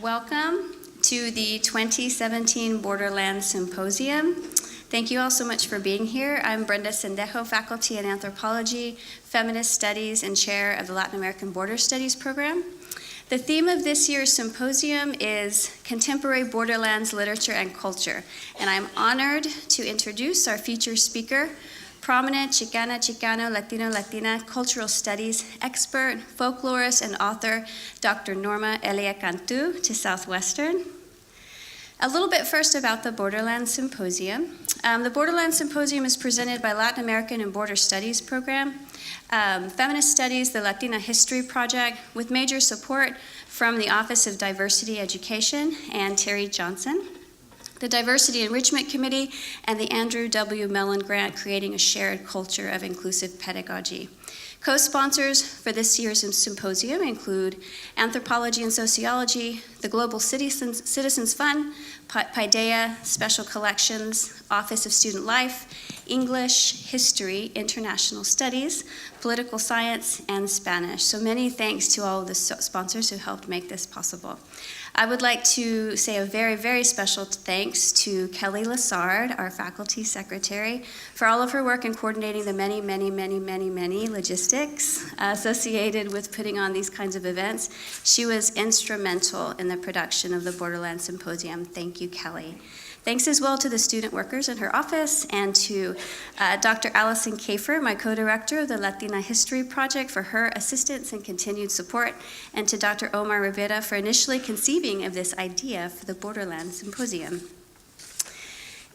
Welcome to the 2017 Borderlands Symposium. Thank you all so much for being here. I'm Brenda Sendejo, faculty in anthropology, feminist studies, and chair of the Latin American Border Studies program. The theme of this year's symposium is Contemporary Borderlands Literature and Culture, and I'm honored to introduce our featured speaker, prominent Chicana, Chicano, Latino, Latina cultural studies expert, folklorist, and author, Dr. Norma Elia Cantú to Southwestern. A little bit first about the Borderlands Symposium. The Borderlands Symposium is presented by Latin American and Border Studies program, Feminist Studies, the Latina History Project, with major support from the Office of Diversity Education and Terry Johnson, the Diversity Enrichment Committee, and the Andrew W. Mellon Grant, Creating a Shared Culture of Inclusive Pedagogy. Co-sponsors for this year's symposium include Anthropology and Sociology, the Global Citizens Fund, Paideia, Special Collections, Office of Student Life, English, History, International Studies, Political Science, and Spanish. So many thanks to all of the sponsors who helped make this possible. I would like to say a very, very special thanks to Kelly Lassard, our faculty secretary, for all of her work in coordinating the many logistics associated with putting on these kinds of events. She was instrumental in the production of the Borderlands Symposium. Thank you, Kelly. Thanks as well to the student workers in her office and to Dr. Allison Kafer, my co-director of the Latina History Project, for her assistance and continued support, and to Dr. Omar Rivera for initially conceiving of this idea for the Borderlands Symposium.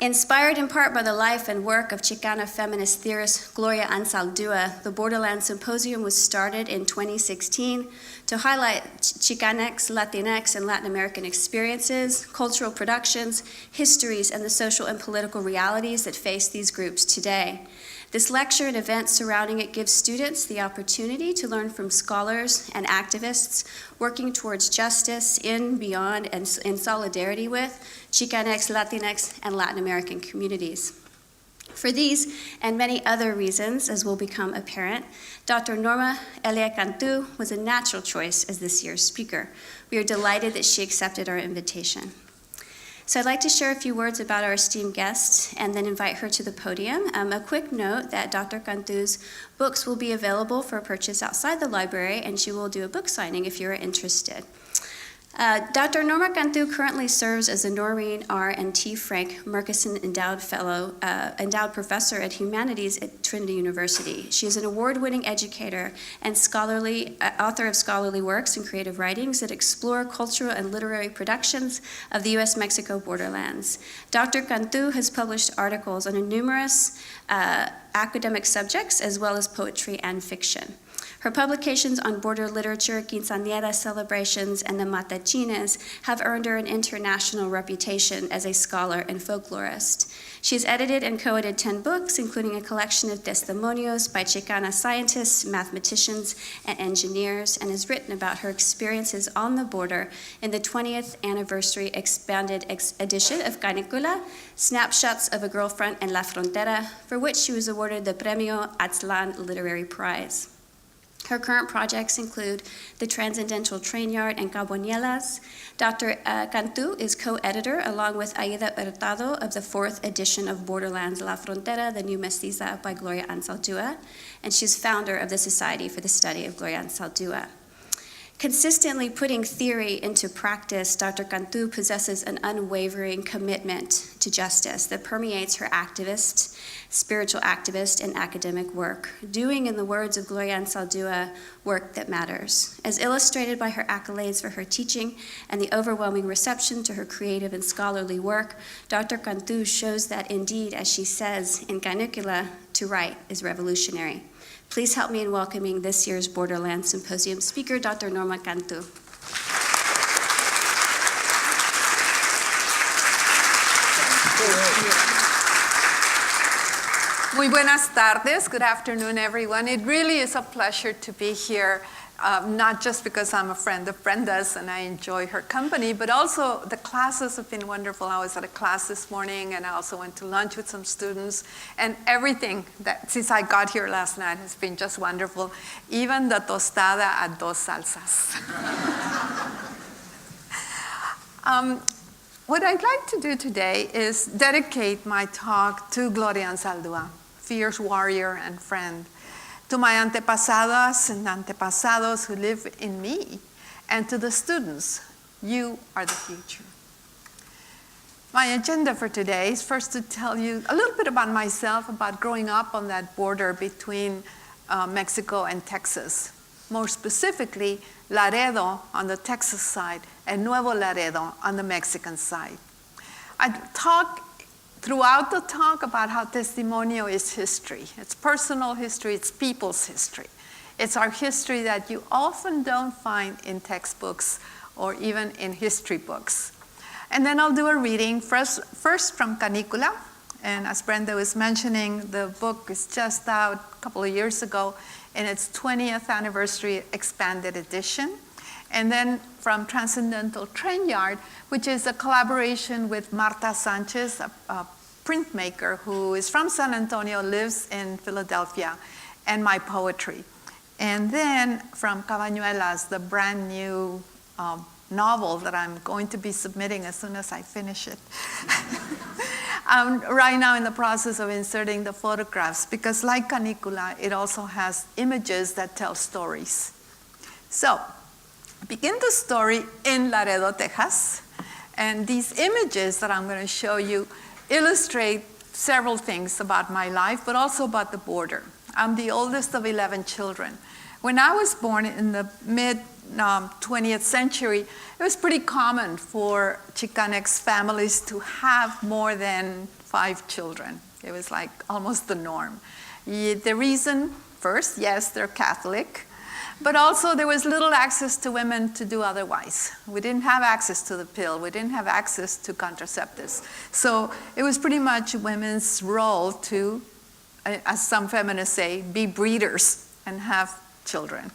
Inspired in part by the life and work of Chicana feminist theorist Gloria Anzaldúa, the Borderlands Symposium was started in 2016 to highlight Chicanx, Latinx, and Latin American experiences, cultural productions, histories, and the social and political realities that face these groups today. This lecture and events surrounding it gives students the opportunity to learn from scholars and activists working towards justice in, beyond, and in solidarity with Chicanx, Latinx, and Latin American communities. For these and many other reasons, as will become apparent, Dr. Norma Elia Cantú was a natural choice as this year's speaker. We are delighted that she accepted our invitation. So I'd like to share a few words about our esteemed guest and then invite her to the podium. A quick note that Dr. Cantú's books will be available for purchase outside the library, and she will do a book signing if you're interested. Dr. Norma Cantú currently serves as a Norine R and T. Frank Murchison Endowed Professor at Humanities at Trinity University. She is an award-winning educator and author of scholarly works and creative writings that explore cultural and literary productions of the U.S. Mexico borderlands. Dr. Cantú has published articles on numerous academic subjects as well as poetry and fiction. Her publications on border literature, quinceañera celebrations, and the matachines have earned her an international reputation as a scholar and folklorist. She has edited and co-edited 10 books, including a collection of testimonios by Chicana scientists, mathematicians, and engineers, and has written about her experiences on the border in the 20th anniversary expanded edition of Canícula, Snapshots of a Girlfriend en la Frontera, for which she was awarded the Premio Aztlán Literary Prize. Her current projects include The Transcendental Train Yard and Caboñelas. Dr. Cantú is co-editor along with Aida Hurtado of the 4th edition of Borderlands La Frontera, the New Mestiza by Gloria Anzaldúa, and she's founder of the Society for the Study of Gloria Anzaldúa. Consistently putting theory into practice, Dr. Cantú possesses an unwavering commitment to justice that permeates her spiritual activist, and academic work, doing, in the words of Gloria Anzaldúa, work that matters. As illustrated by her accolades for her teaching and the overwhelming reception to her creative and scholarly work, Dr. Cantú shows that indeed, as she says in Canícula, to write is revolutionary. Please help me in welcoming this year's Borderlands Symposium speaker, Dr. Norma Cantú. Muy buenas tardes. Good afternoon, everyone. It really is a pleasure to be here, not just because I'm a friend of Brenda's and I enjoy her company, but also the classes have been wonderful. I was at a class this morning and I also went to lunch with some students, and everything that since I got here last night has been just wonderful, even the tostada a dos salsas. What I'd like to do today is dedicate my talk to Gloria Ansaldúa, fierce warrior and friend, to my antepasadas and antepasados who live in me, and to the students. You are the future. My agenda for today is first to tell you a little bit about myself, about growing up on that border between Mexico and Texas. More specifically, Laredo on the Texas side and Nuevo Laredo on the Mexican side. I talk throughout the talk about how testimonio is history. It's personal history, it's people's history. It's our history that you often don't find in textbooks or even in history books. And then I'll do a reading, first from Canícula. And as Brenda was mentioning, the book is just out a couple of years ago in its 20th anniversary expanded edition. And then from Transcendental Train Yard, which is a collaboration with Marta Sanchez, a printmaker who is from San Antonio, lives in Philadelphia, and my poetry. And then from Cabañuelas, the brand new novel that I'm going to be submitting as soon as I finish it. I'm right now in the process of inserting the photographs because like Canícula, it also has images that tell stories. So, begin the story in Laredo, Texas. And these images that I'm going to show you illustrate several things about my life, but also about the border. I'm the oldest of 11 children. When I was born in the mid-20th century, it was pretty common for Chicanx families to have more than 5 children. It was like almost the norm. The reason, first, yes, they're Catholic, but also there was little access to women to do otherwise. We didn't have access to the pill. We didn't have access to contraceptives. So it was pretty much women's role to, as some feminists say, be breeders and have children.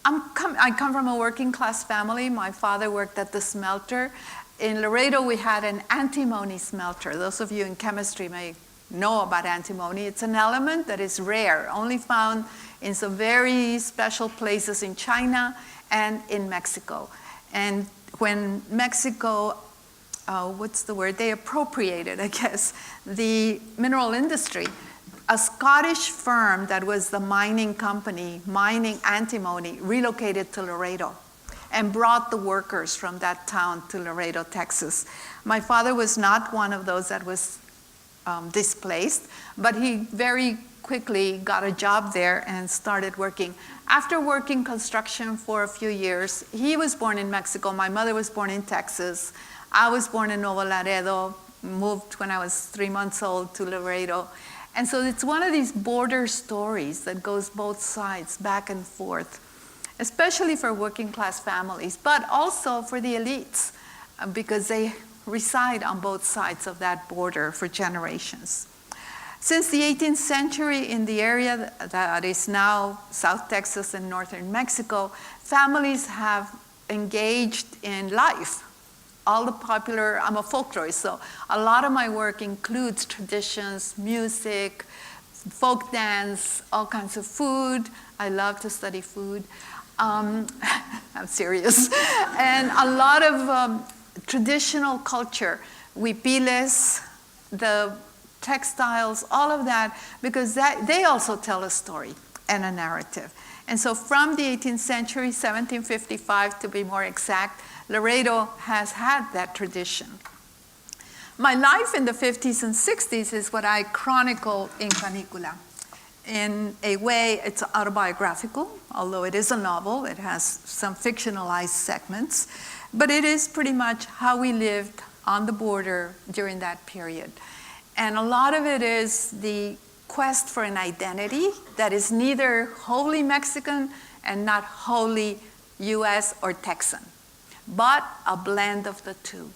I come from a working class family. My father worked at the smelter. In Laredo, we had an antimony smelter. Those of you in chemistry may know about antimony. It's an element that is rare, only found in some very special places in China and in Mexico. And when Mexico, they appropriated, I guess, the mineral industry, a Scottish firm that was the mining company, mining antimony, relocated to Laredo and brought the workers from that town to Laredo, Texas. My father was not one of those that was displaced, but he very quickly got a job there and started working. After working construction for a few years, he was born in Mexico. My mother was born in Texas. I was born in Nuevo Laredo, moved when I was 3 months old to Laredo. And so it's one of these border stories that goes both sides, back and forth, especially for working class families, but also for the elites, because they reside on both sides of that border for generations. Since the 18th century, in the area that is now South Texas and northern Mexico, families have engaged in life. All the popular, I'm a folklorist, so a lot of my work includes traditions, music, folk dance, all kinds of food. I love to study food. I'm serious. And a lot of traditional culture, huipiles, the textiles, all of that, because they also tell a story and a narrative. And so from the 18th century, 1755 to be more exact, Laredo has had that tradition. My life in the 50s and 60s is what I chronicle in Canícula. In a way, it's autobiographical, although it is a novel. It has some fictionalized segments, but it is pretty much how we lived on the border during that period. And a lot of it is the quest for an identity that is neither wholly Mexican and not wholly U.S. or Texan, but a blend of the two.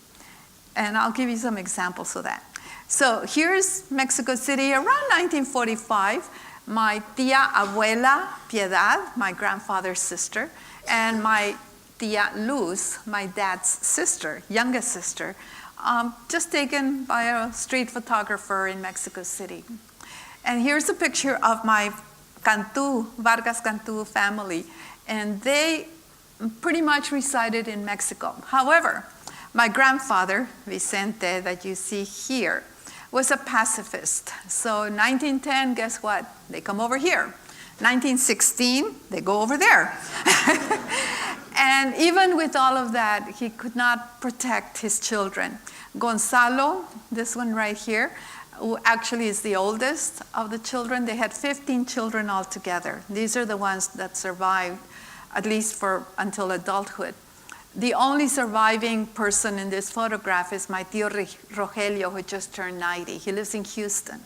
And I'll give you some examples of that. So here's Mexico City around 1945. My tia abuela Piedad, my grandfather's sister, and my tia Luz, my dad's sister, youngest sister, just taken by a street photographer in Mexico City. And here's a picture of my Cantú, Vargas Cantú family, and they pretty much resided in Mexico. However, My grandfather, Vicente, that you see here, was a pacifist. So 1910, guess what? They come over here. 1916, they go over there. And even with all of that, he could not protect his children. Gonzalo, this one right here, who actually is the oldest of the children. They had 15 children altogether. These are the ones that survived, at least until adulthood. The only surviving person in this photograph is my tío Rogelio, who just turned 90. He lives in Houston.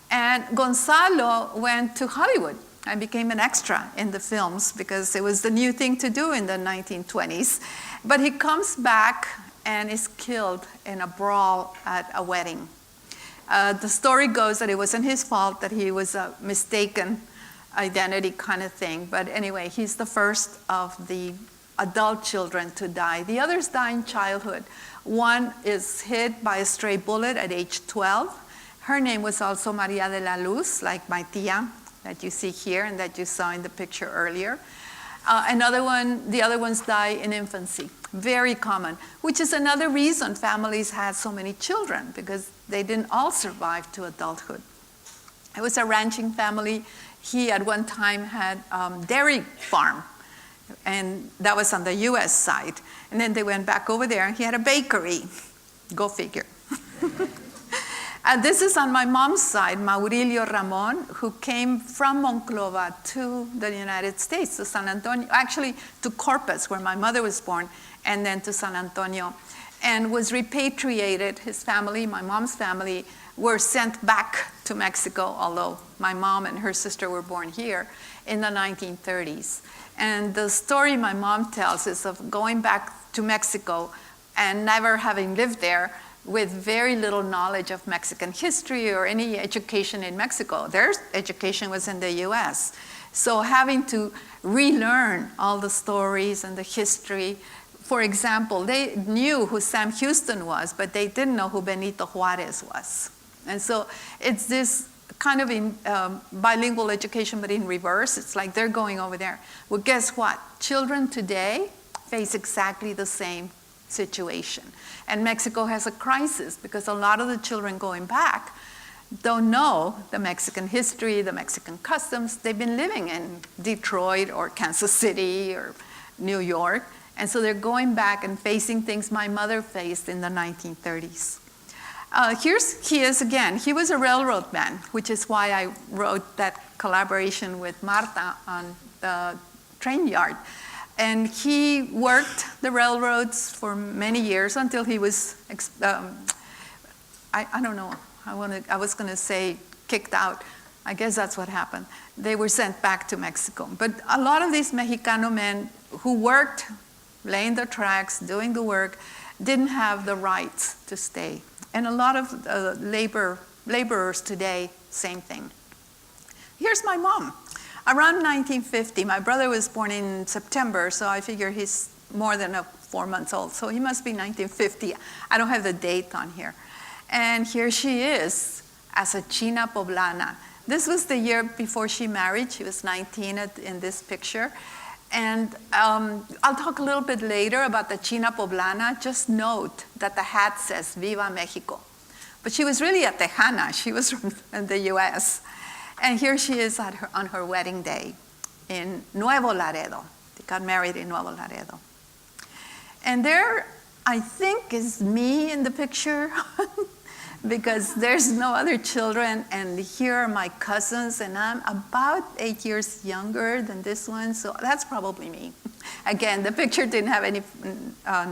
And Gonzalo went to Hollywood and became an extra in the films because it was the new thing to do in the 1920s. But he comes back and is killed in a brawl at a wedding. The story goes that it wasn't his fault, that he was a mistaken identity kind of thing. But anyway, he's the first of the adult children to die. The others die in childhood. One is hit by a stray bullet at age 12. Her name was also Maria de la Luz, like my tía that you see here and that you saw in the picture earlier. The other ones die in infancy. Very common, which is another reason families had so many children, because they didn't all survive to adulthood. It was a ranching family. He at one time had dairy farm, and that was on the U.S. side. And then they went back over there, and he had a bakery. Go figure. And this is on my mom's side, Maurilio Ramon, who came from Monclova to the United States, to San Antonio, actually to Corpus, where my mother was born, and then to San Antonio, and was repatriated. His family, my mom's family, were sent back to Mexico, although my mom and her sister were born here in the 1930s. And the story my mom tells is of going back to Mexico and never having lived there, with very little knowledge of Mexican history or any education in Mexico. Their education was in the U.S. So having to relearn all the stories and the history. For example, they knew who Sam Houston was, but they didn't know who Benito Juarez was. And so it's this kind of bilingual education, but in reverse. It's like they're going over there. Well, guess what? Children today face exactly the same situation. And Mexico has a crisis because a lot of the children going back don't know the Mexican history, the Mexican customs. They've been living in Detroit or Kansas City or New York. And so they're going back and facing things my mother faced in the 1930s. He is again. He was a railroad man, which is why I wrote that collaboration with Marta on the train yard. And he worked the railroads for many years until he was, I don't know, I was going to say kicked out. I guess that's what happened. They were sent back to Mexico. But a lot of these Mexicano men who worked, laying the tracks, doing the work, didn't have the rights to stay. And a lot of laborers today, same thing. Here's my mom. Around 1950, my brother was born in September, so I figure he's more than 4 months old. So he must be 1950. I don't have the date on here. And here she is as a China Poblana. This was the year before she married. She was 19 in this picture. And I'll talk a little bit later about the China Poblana. Just note that the hat says Viva Mexico. But she was really a Tejana. She was from the U.S. And here she is on her wedding day in Nuevo Laredo. They got married in Nuevo Laredo. And there, I think, is me in the picture because there's no other children. And here are my cousins, and I'm about 8 years younger than this one, so that's probably me. Again, the picture didn't have any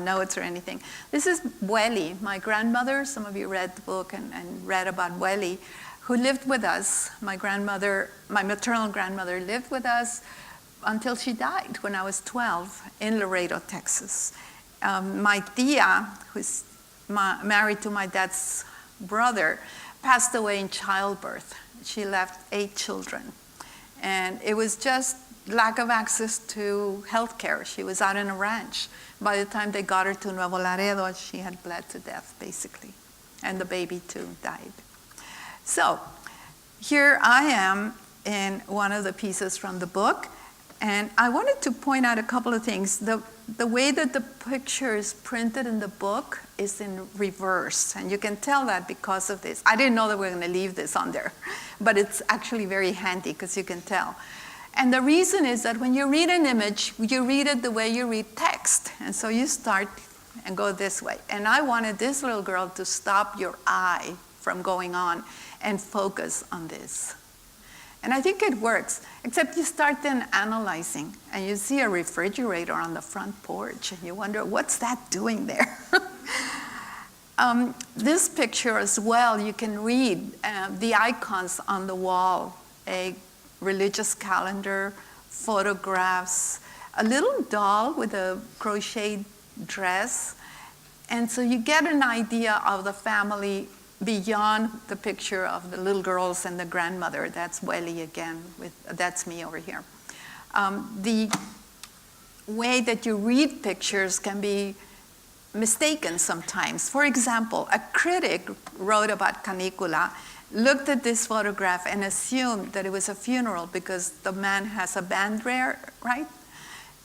notes or anything. This is Bueli, my grandmother. Some of you read the book and read about Bueli, who lived with us. My maternal grandmother lived with us until she died when I was 12 in Laredo, Texas. My tia, who's married to my dad's brother, passed away in childbirth. She left 8 children. And it was just lack of access to health care. She was out in a ranch. By the time they got her to Nuevo Laredo, she had bled to death, basically. And the baby, too, died. So here I am in one of the pieces from the book. And I wanted to point out a couple of things. The way that the picture is printed in the book is in reverse, and you can tell that because of this. I didn't know that we were going to leave this on there, but it's actually very handy because you can tell. And the reason is that when you read an image, you read it the way you read text. And so you start and go this way. And I wanted this little girl to stop your eye from going on and focus on this. And I think it works, except you start then analyzing, and you see a refrigerator on the front porch, and you wonder, what's that doing there? This picture as well, you can read the icons on the wall, a religious calendar, photographs, a little doll with a crocheted dress. And so you get an idea of the family beyond the picture of the little girls and the grandmother. That's Welly again, that's me over here. The way that you read pictures can be mistaken sometimes. For example, a critic wrote about Canícula, looked at this photograph and assumed that it was a funeral because the man has a band there, right?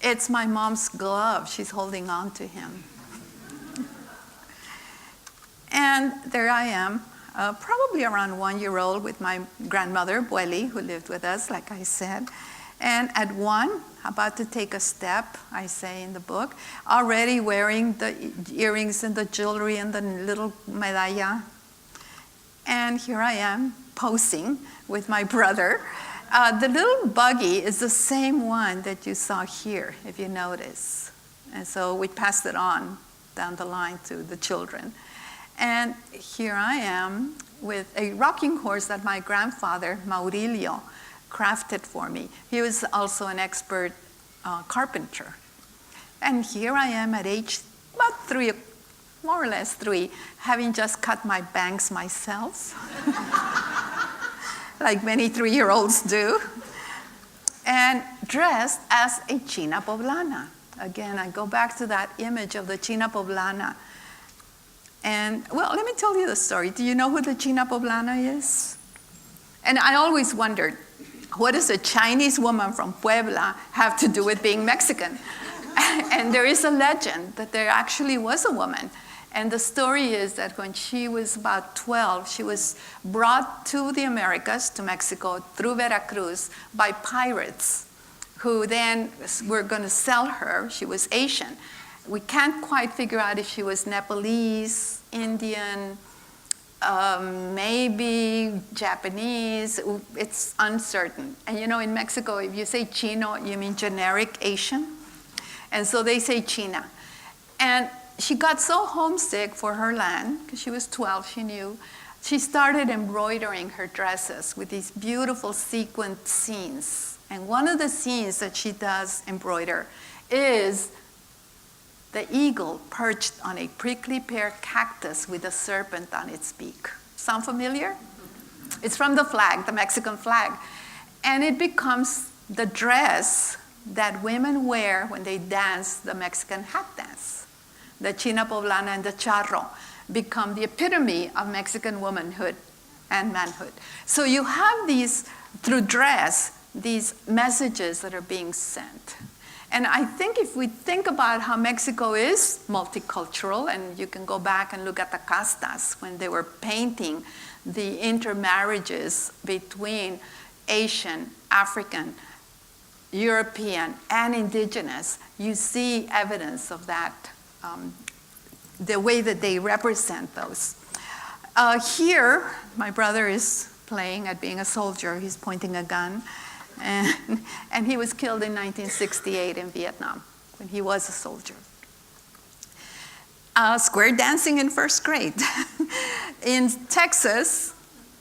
It's my mom's glove. She's holding on to him. And there I am, probably around 1 year old with my grandmother, Bueli, who lived with us, like I said. And at 1, about to take a step, I say in the book, already wearing the earrings and the jewelry and the little medalla. And here I am posing with my brother. The little buggy is the same one that you saw here, if you notice. And so we passed it on down the line to the children. And here I am with a rocking horse that my grandfather, Maurilio, crafted for me. He was also an expert carpenter. And here I am at age about 3, more or less 3, having just cut my bangs myself, like many 3-year-olds do, and dressed as a China Poblana. Again, I go back to that image of the China Poblana. And, well, let me tell you the story. Do you know who the China Poblana is? And I always wondered, what does a Chinese woman from Puebla have to do with being Mexican? And there is a legend that there actually was a woman. And the story is that when she was about 12, she was brought to the Americas, to Mexico, through Veracruz, by pirates who then were going to sell her. She was Asian. We can't quite figure out if she was Nepalese, Indian, maybe Japanese. It's uncertain. And you know, in Mexico, if you say Chino, you mean generic Asian. And so they say China. And she got so homesick for her land, because she was 12, she knew, she started embroidering her dresses with these beautiful sequined scenes. And one of the scenes that she does embroider is the eagle perched on a prickly pear cactus with a serpent on its beak. Sound familiar? It's from the flag, the Mexican flag. And it becomes the dress that women wear when they dance the Mexican hat dance. The China Poblana and the charro become the epitome of Mexican womanhood and manhood. So you have these, through dress, these messages that are being sent. And I think if we think about how Mexico is multicultural, and you can go back and look at the castas when they were painting the intermarriages between Asian, African, European, and indigenous, you see evidence of that, the way that they represent those. Here, my brother is playing at being a soldier. He's pointing a gun. And he was killed in 1968 in Vietnam when he was a soldier. Square dancing in first grade. In Texas,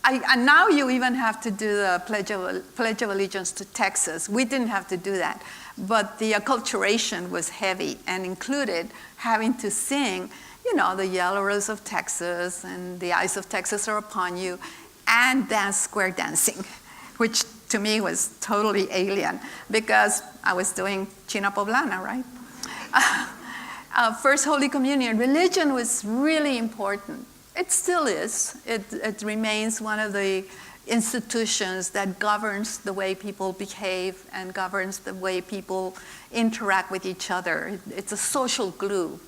and now you even have to do the Pledge of Allegiance to Texas. We didn't have to do that, but the acculturation was heavy and included having to sing, you know, the Yellow Rose of Texas and The Eyes of Texas Are Upon You, and dance square dancing, which to me was totally alien because I was doing China Poblana, right? First Holy Communion. Religion was really important. It still is. It remains one of the institutions that governs the way people behave and governs the way people interact with each other. It's a social glue.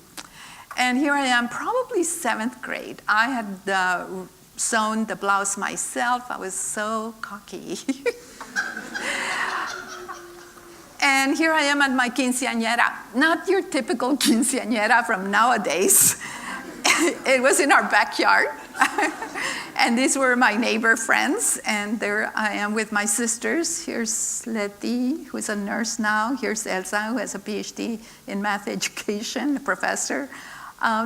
And here I am, probably 7th grade. I had sewn the blouse myself. I was so cocky. And here I am at my quinceañera. Not your typical quinceañera from nowadays. It was in our backyard. And these were my neighbor friends. And there I am with my sisters. Here's Letty, who's a nurse now. Here's Elsa, who has a PhD in math education, a professor.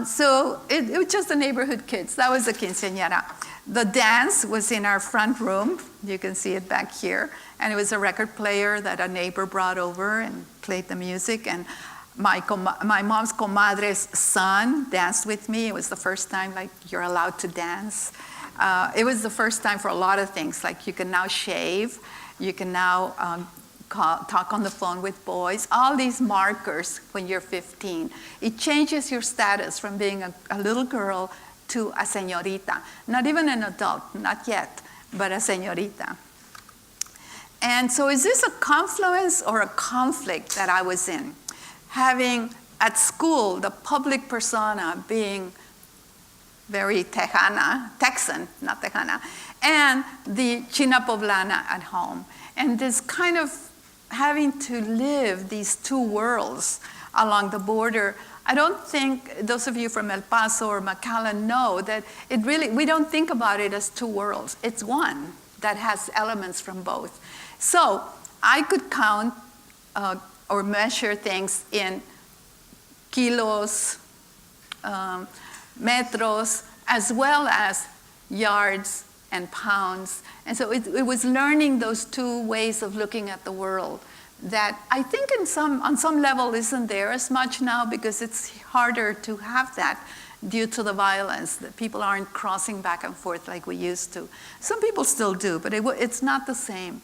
So it was just the neighborhood kids. That was the quinceañera. The dance was in our front room. You can see it back here. And it was a record player that a neighbor brought over and played the music. And my mom's comadre's son danced with me. It was the first time, like, you're allowed to dance. It was the first time for a lot of things. Like, you can now shave. You can now talk on the phone with boys. All these markers when you're 15. It changes your status from being a little girl to a señorita. Not even an adult, not yet, but a señorita. And so is this a confluence or a conflict that I was in? Having at school the public persona being very Texan, not Tejana, and the China Poblana at home. And this kind of having to live these two worlds along the border. I don't think those of you from El Paso or McAllen know that we don't think about it as two worlds. It's one that has elements from both. So I could count or measure things in kilos, metros, as well as yards and pounds. And so it was learning those two ways of looking at the world that I think on some level isn't there as much now, because it's harder to have that due to the violence, that people aren't crossing back and forth like we used to. Some people still do, but it's not the same.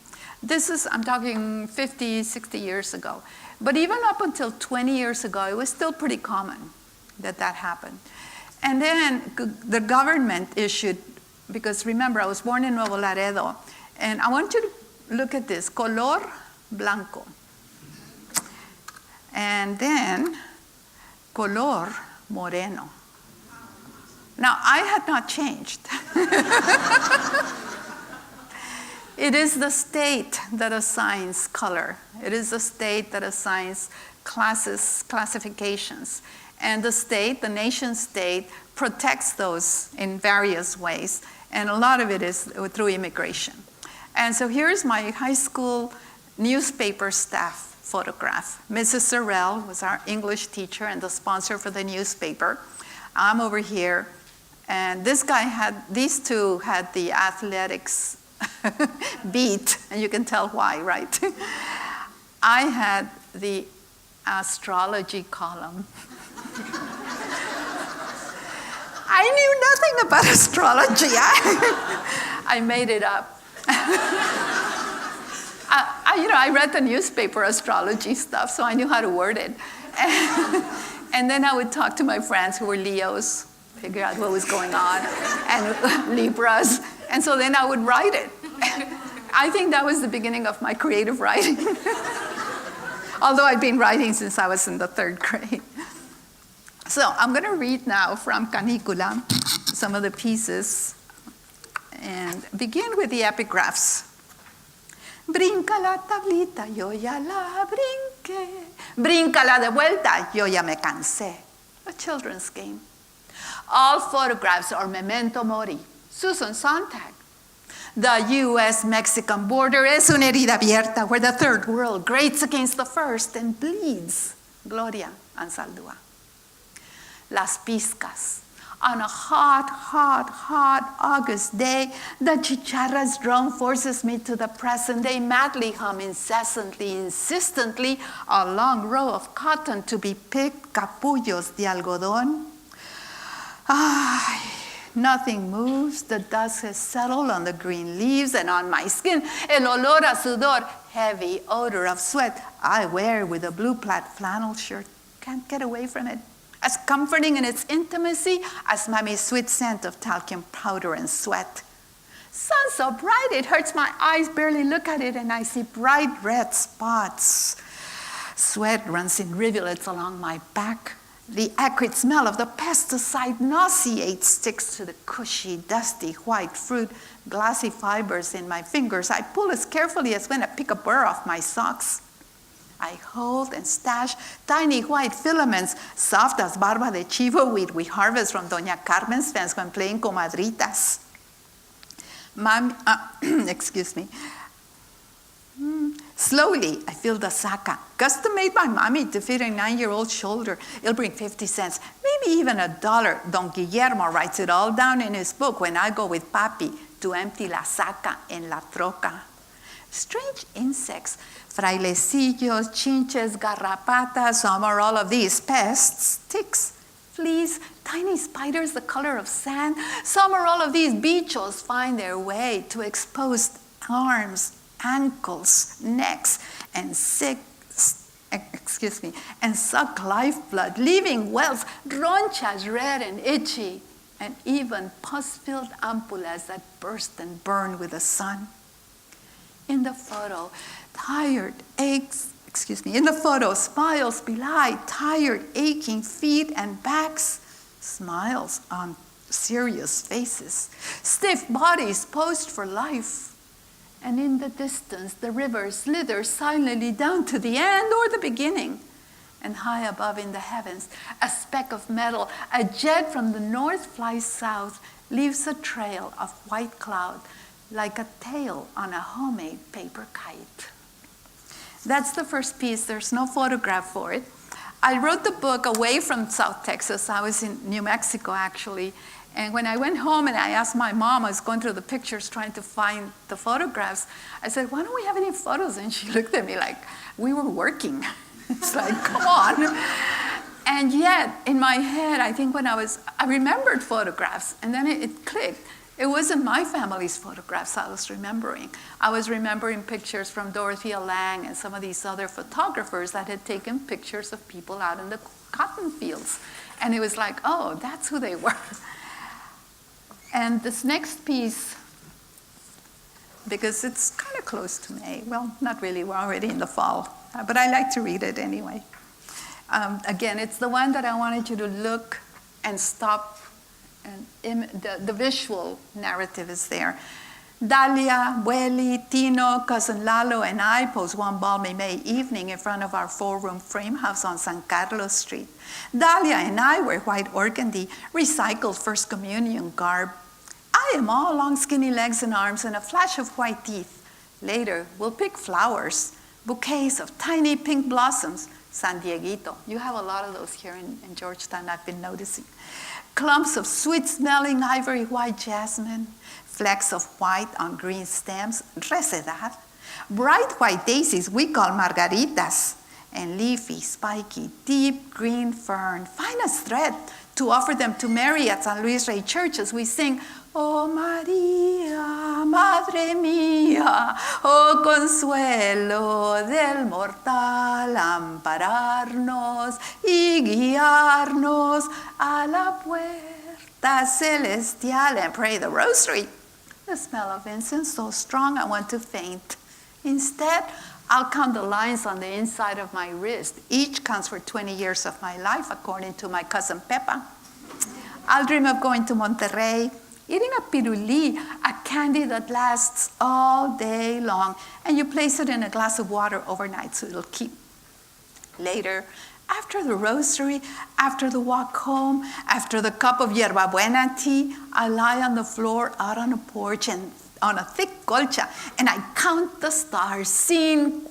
I'm talking 50, 60 years ago. But even up until 20 years ago, it was still pretty common that happened. And then the government issued, because remember, I was born in Nuevo Laredo, and I want you to look at this, color blanco. And then color moreno. Now, I had not changed. It is the state that assigns color. It is the state that assigns classes, classifications. And the state, the nation state, protects those in various ways. And a lot of it is through immigration. And so here's my high school newspaper staff photograph. Mrs. Sorrell was our English teacher and the sponsor for the newspaper. I'm over here. And these two had the athletics beat, and you can tell why, right? I had the astrology column. I knew nothing about astrology. I made it up. I read the newspaper astrology stuff, so I knew how to word it. And then I would talk to my friends who were Leos, figure out what was going on, and Libras. And so then I would write it. I think that was the beginning of my creative writing. Although I'd been writing since I was in the 3rd grade. So I'm going to read now from Canícula some of the pieces and begin with the epigraphs. Brinca la tablita, yo ya la brinqué. Bríncala de vuelta, yo ya me cansé. A children's game. All photographs are memento mori. Susan Sontag. The U.S. Mexican border es una herida abierta where the third world grates against the first and bleeds. Gloria Anzaldúa. Las Piscas. On a hot August day, the chicharra's drum forces me to the present. They madly hum incessantly, insistently, a long row of cotton to be picked, capullos de algodón. Nothing moves. The dust has settled on the green leaves and on my skin. El olor a sudor, heavy odor of sweat. I wear with a blue plaid flannel shirt. Can't get away from it. As comforting in its intimacy as Mommy's sweet scent of talcum powder and sweat. Sun so bright it hurts my eyes, barely look at it, and I see bright red spots. Sweat runs in rivulets along my back. The acrid smell of the pesticide nauseates, sticks to the cushy, dusty white fruit, glassy fibers in my fingers. I pull as carefully as when I pick a burr off my socks. I hold and stash tiny white filaments, soft as barba de chivo weed we harvest from Doña Carmen's fence when playing comadritas. Excuse me. Slowly, I feel the saca, custom made by mommy to fit a 9-year-old shoulder. It'll bring 50 cents, maybe even $1. Don Guillermo writes it all down in his book when I go with papi to empty la saca en la troca. Strange insects, frailecillos, chinches, garrapatas, some are all of these pests, ticks, fleas, tiny spiders the color of sand. Some or all of these bichos find their way to exposed arms, ankles, necks, and suck lifeblood, leaving wells, ronchas red and itchy, and even pus-filled ampoulas that burst and burn with the sun. In the photo, smiles belie tired, aching feet and backs, smiles on serious faces, stiff bodies posed for life. And in the distance, the river slithers silently down to the end or the beginning. And high above in the heavens, a speck of metal, a jet from the north flies south, leaves a trail of white cloud, like a tail on a homemade paper kite. That's the first piece. There's no photograph for it. I wrote the book away from South Texas. I was in New Mexico, actually. And when I went home and I asked my mom, I was going through the pictures trying to find the photographs. I said, why don't we have any photos? And she looked at me like, we were working. It's like, come on. And yet, in my head, I think I remembered photographs, and then it clicked. It wasn't my family's photographs I was remembering. I was remembering pictures from Dorothea Lange and some of these other photographers that had taken pictures of people out in the cotton fields. And it was like, oh, that's who they were. And this next piece, because it's kind of close to May. Well, not really, we're already in the fall, but I like to read it anyway. Again, it's the one that I wanted you to look and stop, and the visual narrative is there. Dalia, Bueli, Tino, Cousin Lalo, and I pose one balmy May evening in front of our 4-room frame house on San Carlos Street. Dalia and I wear white organdy, recycled First Communion garb. I am all long, skinny legs and arms and a flash of white teeth. Later, we'll pick flowers, bouquets of tiny pink blossoms, San Dieguito. You have a lot of those here in Georgetown, I've been noticing. Clumps of sweet-smelling ivory white jasmine, flecks of white on green stems, resedad, bright white daisies we call margaritas, and leafy, spiky, deep green fern, fine as thread, to offer them to Mary at San Luis Rey Church as we sing, Oh María, Madre mía, oh consuelo del mortal, ampararnos y guiarnos a la puerta celestial, and pray the rosary. The smell of incense so strong I want to faint. Instead, I'll count the lines on the inside of my wrist. Each counts for 20 years of my life, according to my cousin Pepa. I'll dream of going to Monterrey, eating a pirulí, a candy that lasts all day long, and you place it in a glass of water overnight so it'll keep. Later, after the rosary, after the walk home, after the cup of yerba buena tea, I lie on the floor out on a porch and on a thick colcha, and I count the stars, 50.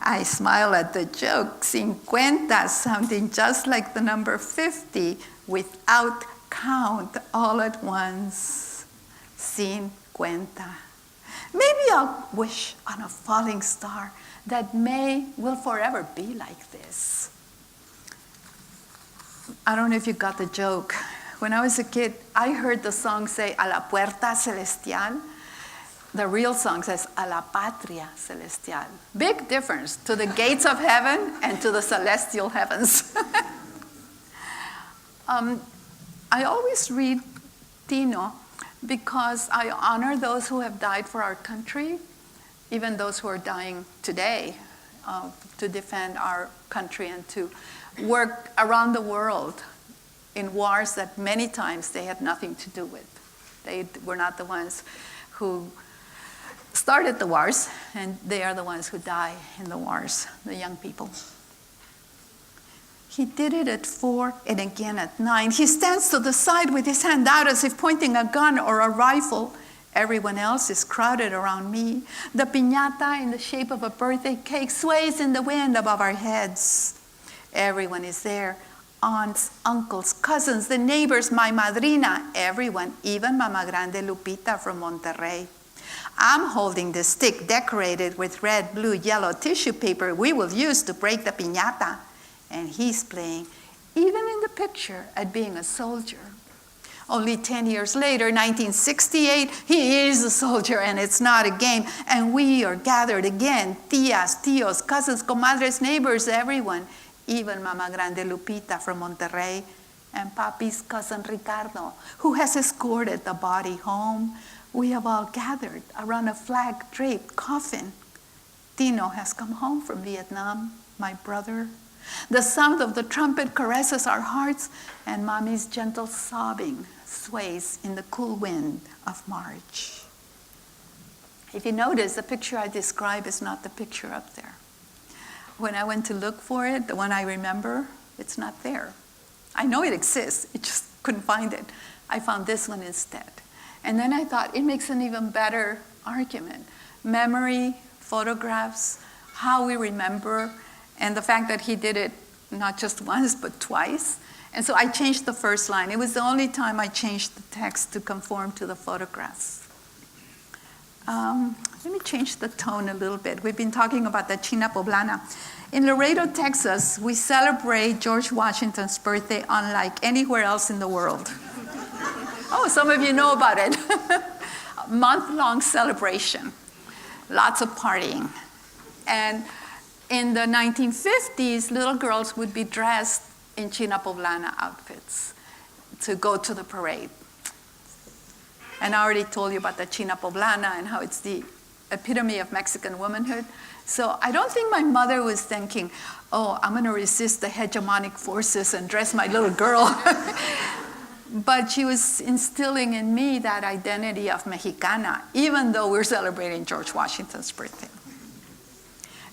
I smile at the joke, 50, sounding just like the number 50, without count all at once. 50. Maybe I'll wish on a falling star that May will forever be like this. I don't know if you got the joke. When I was a kid, I heard the song say, a la puerta celestial. The real song says, a la patria celestial. Big difference to the gates of heaven and to the celestial heavens. I always read Tino because I honor those who have died for our country, even those who are dying today to defend our country and to work around the world in wars that many times they had nothing to do with. They were not the ones who started the wars, and they are the ones who die in the wars, the young people. He did it at 4 and again at 9. He stands to the side with his hand out as if pointing a gun or a rifle. Everyone else is crowded around me. The piñata in the shape of a birthday cake sways in the wind above our heads. Everyone is there. Aunts, uncles, cousins, the neighbors, my madrina, everyone, even Mama Grande Lupita from Monterrey. I'm holding the stick decorated with red, blue, yellow tissue paper we will use to break the piñata. And he's playing, even in the picture, at being a soldier. Only 10 years later, 1968, he is a soldier and it's not a game. And we are gathered again, tias, tios, cousins, comadres, neighbors, everyone. Even Mama Grande Lupita from Monterrey and Papi's cousin Ricardo, who has escorted the body home. We have all gathered around a flag-draped coffin. Tino has come home from Vietnam, my brother. The sound of the trumpet caresses our hearts, and Mommy's gentle sobbing sways in the cool wind of March. If you notice, the picture I describe is not the picture up there. When I went to look for it, the one I remember, it's not there. I know it exists, I just couldn't find it. I found this one instead. And then I thought it makes an even better argument. Memory, photographs, how we remember, and the fact that he did it not just once, but twice. And so I changed the first line. It was the only time I changed the text to conform to the photographs. Let me change the tone a little bit. We've been talking about the China Poblana. In Laredo, Texas, we celebrate George Washington's birthday unlike anywhere else in the world. Oh, some of you know about it. A month-long celebration, lots of partying. And in the 1950s, little girls would be dressed in China Poblana outfits to go to the parade. And I already told you about the China Poblana and how it's the epitome of Mexican womanhood. So I don't think my mother was thinking, oh, I'm going to resist the hegemonic forces and dress my little girl. But she was instilling in me that identity of Mexicana, even though we're celebrating George Washington's birthday.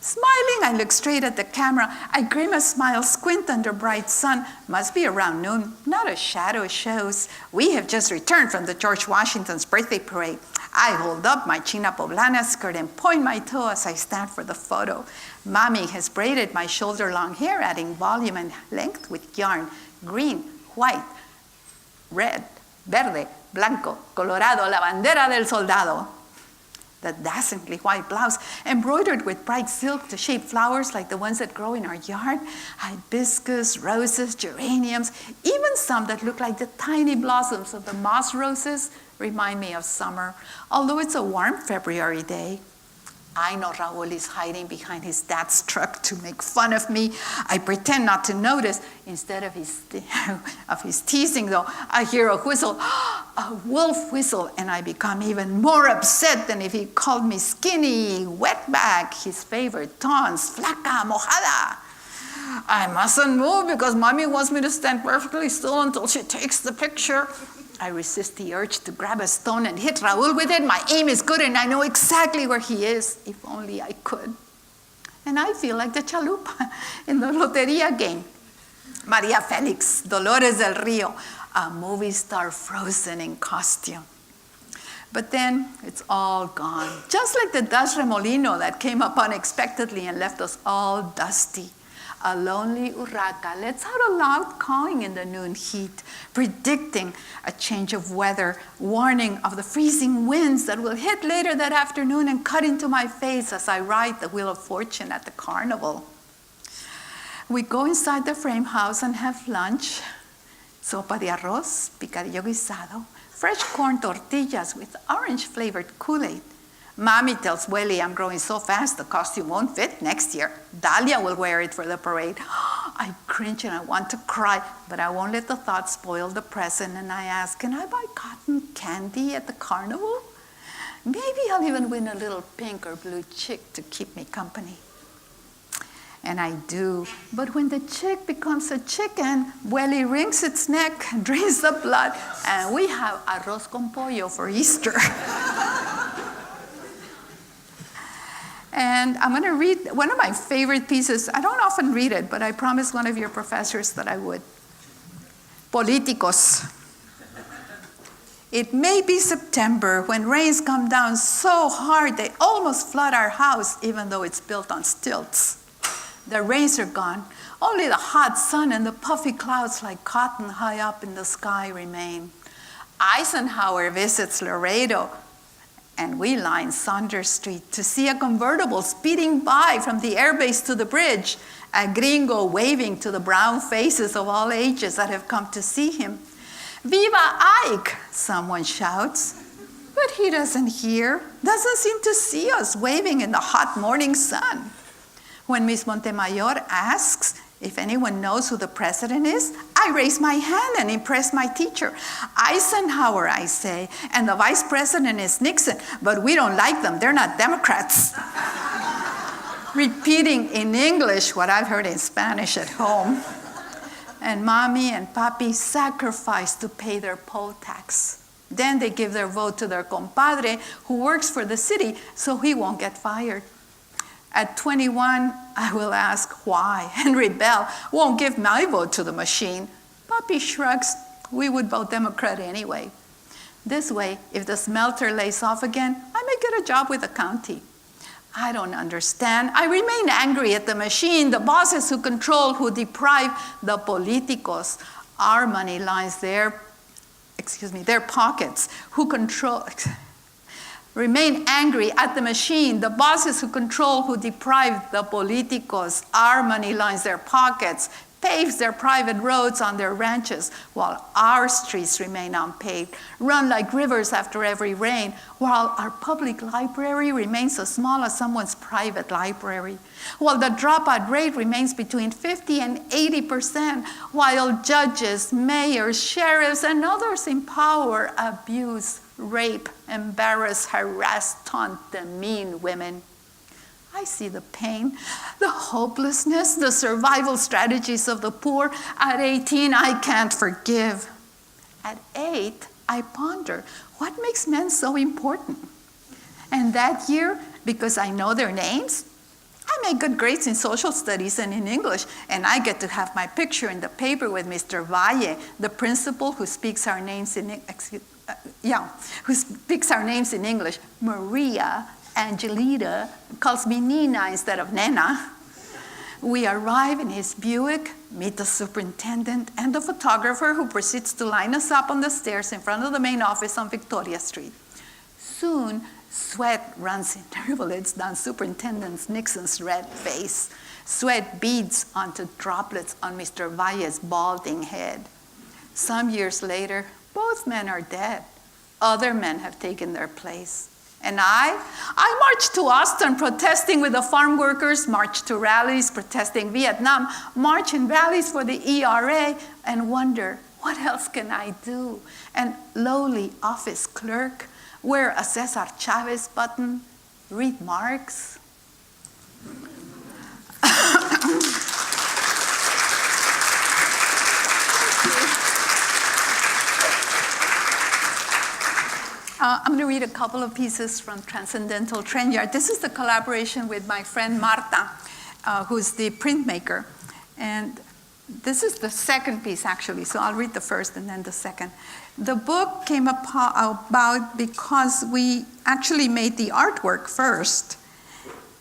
Smiling, I look straight at the camera. I grim a smile, squint under bright sun. Must be around noon. Not a shadow shows. We have just returned from the George Washington's birthday parade. I hold up my China Poblana skirt and point my toe as I stand for the photo. Mommy has braided my shoulder-long hair, adding volume and length with yarn. Green, white, red, verde, blanco, colorado, la bandera del soldado. The dazzlingly white blouse, embroidered with bright silk to shape flowers like the ones that grow in our yard. Hibiscus, roses, geraniums, even some that look like the tiny blossoms of the moss roses remind me of summer, although it's a warm February day. I know Raul is hiding behind his dad's truck to make fun of me. I pretend not to notice. Instead of his teasing, though, I hear a whistle, a wolf whistle, and I become even more upset than if he called me skinny, wetback, his favorite taunts, flaca, mojada. I mustn't move because Mommy wants me to stand perfectly still until she takes the picture. I resist the urge to grab a stone and hit Raul with it. My aim is good and I know exactly where he is, if only I could. And I feel like the chalupa in the Loteria game. Maria Felix, Dolores del Rio, a movie star frozen in costume. But then it's all gone. Just like the dust remolino that came up unexpectedly and left us all dusty. A lonely urraca lets out a loud cawing in the noon heat, predicting a change of weather, warning of the freezing winds that will hit later that afternoon and cut into my face as I ride the Wheel of Fortune at the carnival. We go inside the frame house and have lunch, sopa de arroz, picadillo guisado, fresh corn tortillas with orange-flavored Kool-Aid. Mommy tells Welly I'm growing so fast the costume won't fit next year. Dalia will wear it for the parade. I cringe and I want to cry, but I won't let the thought spoil the present. And I ask, can I buy cotton candy at the carnival? Maybe I'll even win a little pink or blue chick to keep me company. And I do. But when the chick becomes a chicken, well, he wrings its neck, drains the blood, and we have arroz con pollo for Easter. And I'm going to read one of my favorite pieces. I don't often read it, but I promised one of your professors that I would. Políticos. It may be September when rains come down so hard they almost flood our house, even though it's built on stilts. The rains are gone. Only the hot sun and the puffy clouds like cotton high up in the sky remain. Eisenhower visits Laredo, and we line Saunders Street to see a convertible speeding by from the airbase to the bridge, a gringo waving to the brown faces of all ages that have come to see him. Viva Ike, someone shouts, but he doesn't hear, doesn't seem to see us waving in the hot morning sun. When Miss Montemayor asks if anyone knows who the president is, I raise my hand and impress my teacher. Eisenhower, I say, and the vice president is Nixon, but we don't like them. They're not Democrats. Repeating in English what I've heard in Spanish at home. And mommy and papi sacrifice to pay their poll tax. Then they give their vote to their compadre who works for the city so he won't get fired. At 21, I will ask why and rebel, won't give my vote to the machine. Papi shrugs, we would vote Democrat anyway. This way, if the smelter lays off again, I may get a job with the county. I don't understand. I remain angry at the machine, the bosses who control, who deprive the políticos. Our money lines their pockets, who control. Remain angry at the machine, the bosses who control, who deprive the políticos. Our money lines their pockets, paves their private roads on their ranches, while our streets remain unpaved, run like rivers after every rain, while our public library remains as small as someone's private library, while the dropout rate remains between 50 and 80%, while judges, mayors, sheriffs, and others in power abuse, rape, embarrass, harass, taunt, demean women. I see the pain, the hopelessness, the survival strategies of the poor. At 18, I can't forgive. At 8, I ponder, what makes men so important? And that year, because I know their names, I make good grades in social studies and in English, and I get to have my picture in the paper with Mr. Valle, the principal who speaks our names in English. Maria Angelita calls me Nina instead of Nena. We arrive in his Buick, meet the superintendent and the photographer who proceeds to line us up on the stairs in front of the main office on Victoria Street. Soon, sweat runs in rivulets down Superintendent Nixon's red face. Sweat beads onto droplets on Mr. Valle's balding head. Some years later, both men are dead. Other men have taken their place. And I marched to Austin protesting with the farm workers, marched to rallies protesting Vietnam, march in rallies for the ERA, and wonder, what else can I do? And lowly office clerk, wear a Cesar Chavez button, read Marx. I'm going to read a couple of pieces from Transcendental Trenyard. This is the collaboration with my friend Marta, who's the printmaker. And this is the second piece, actually, so I'll read the first and then the second. The book came about because we actually made the artwork first.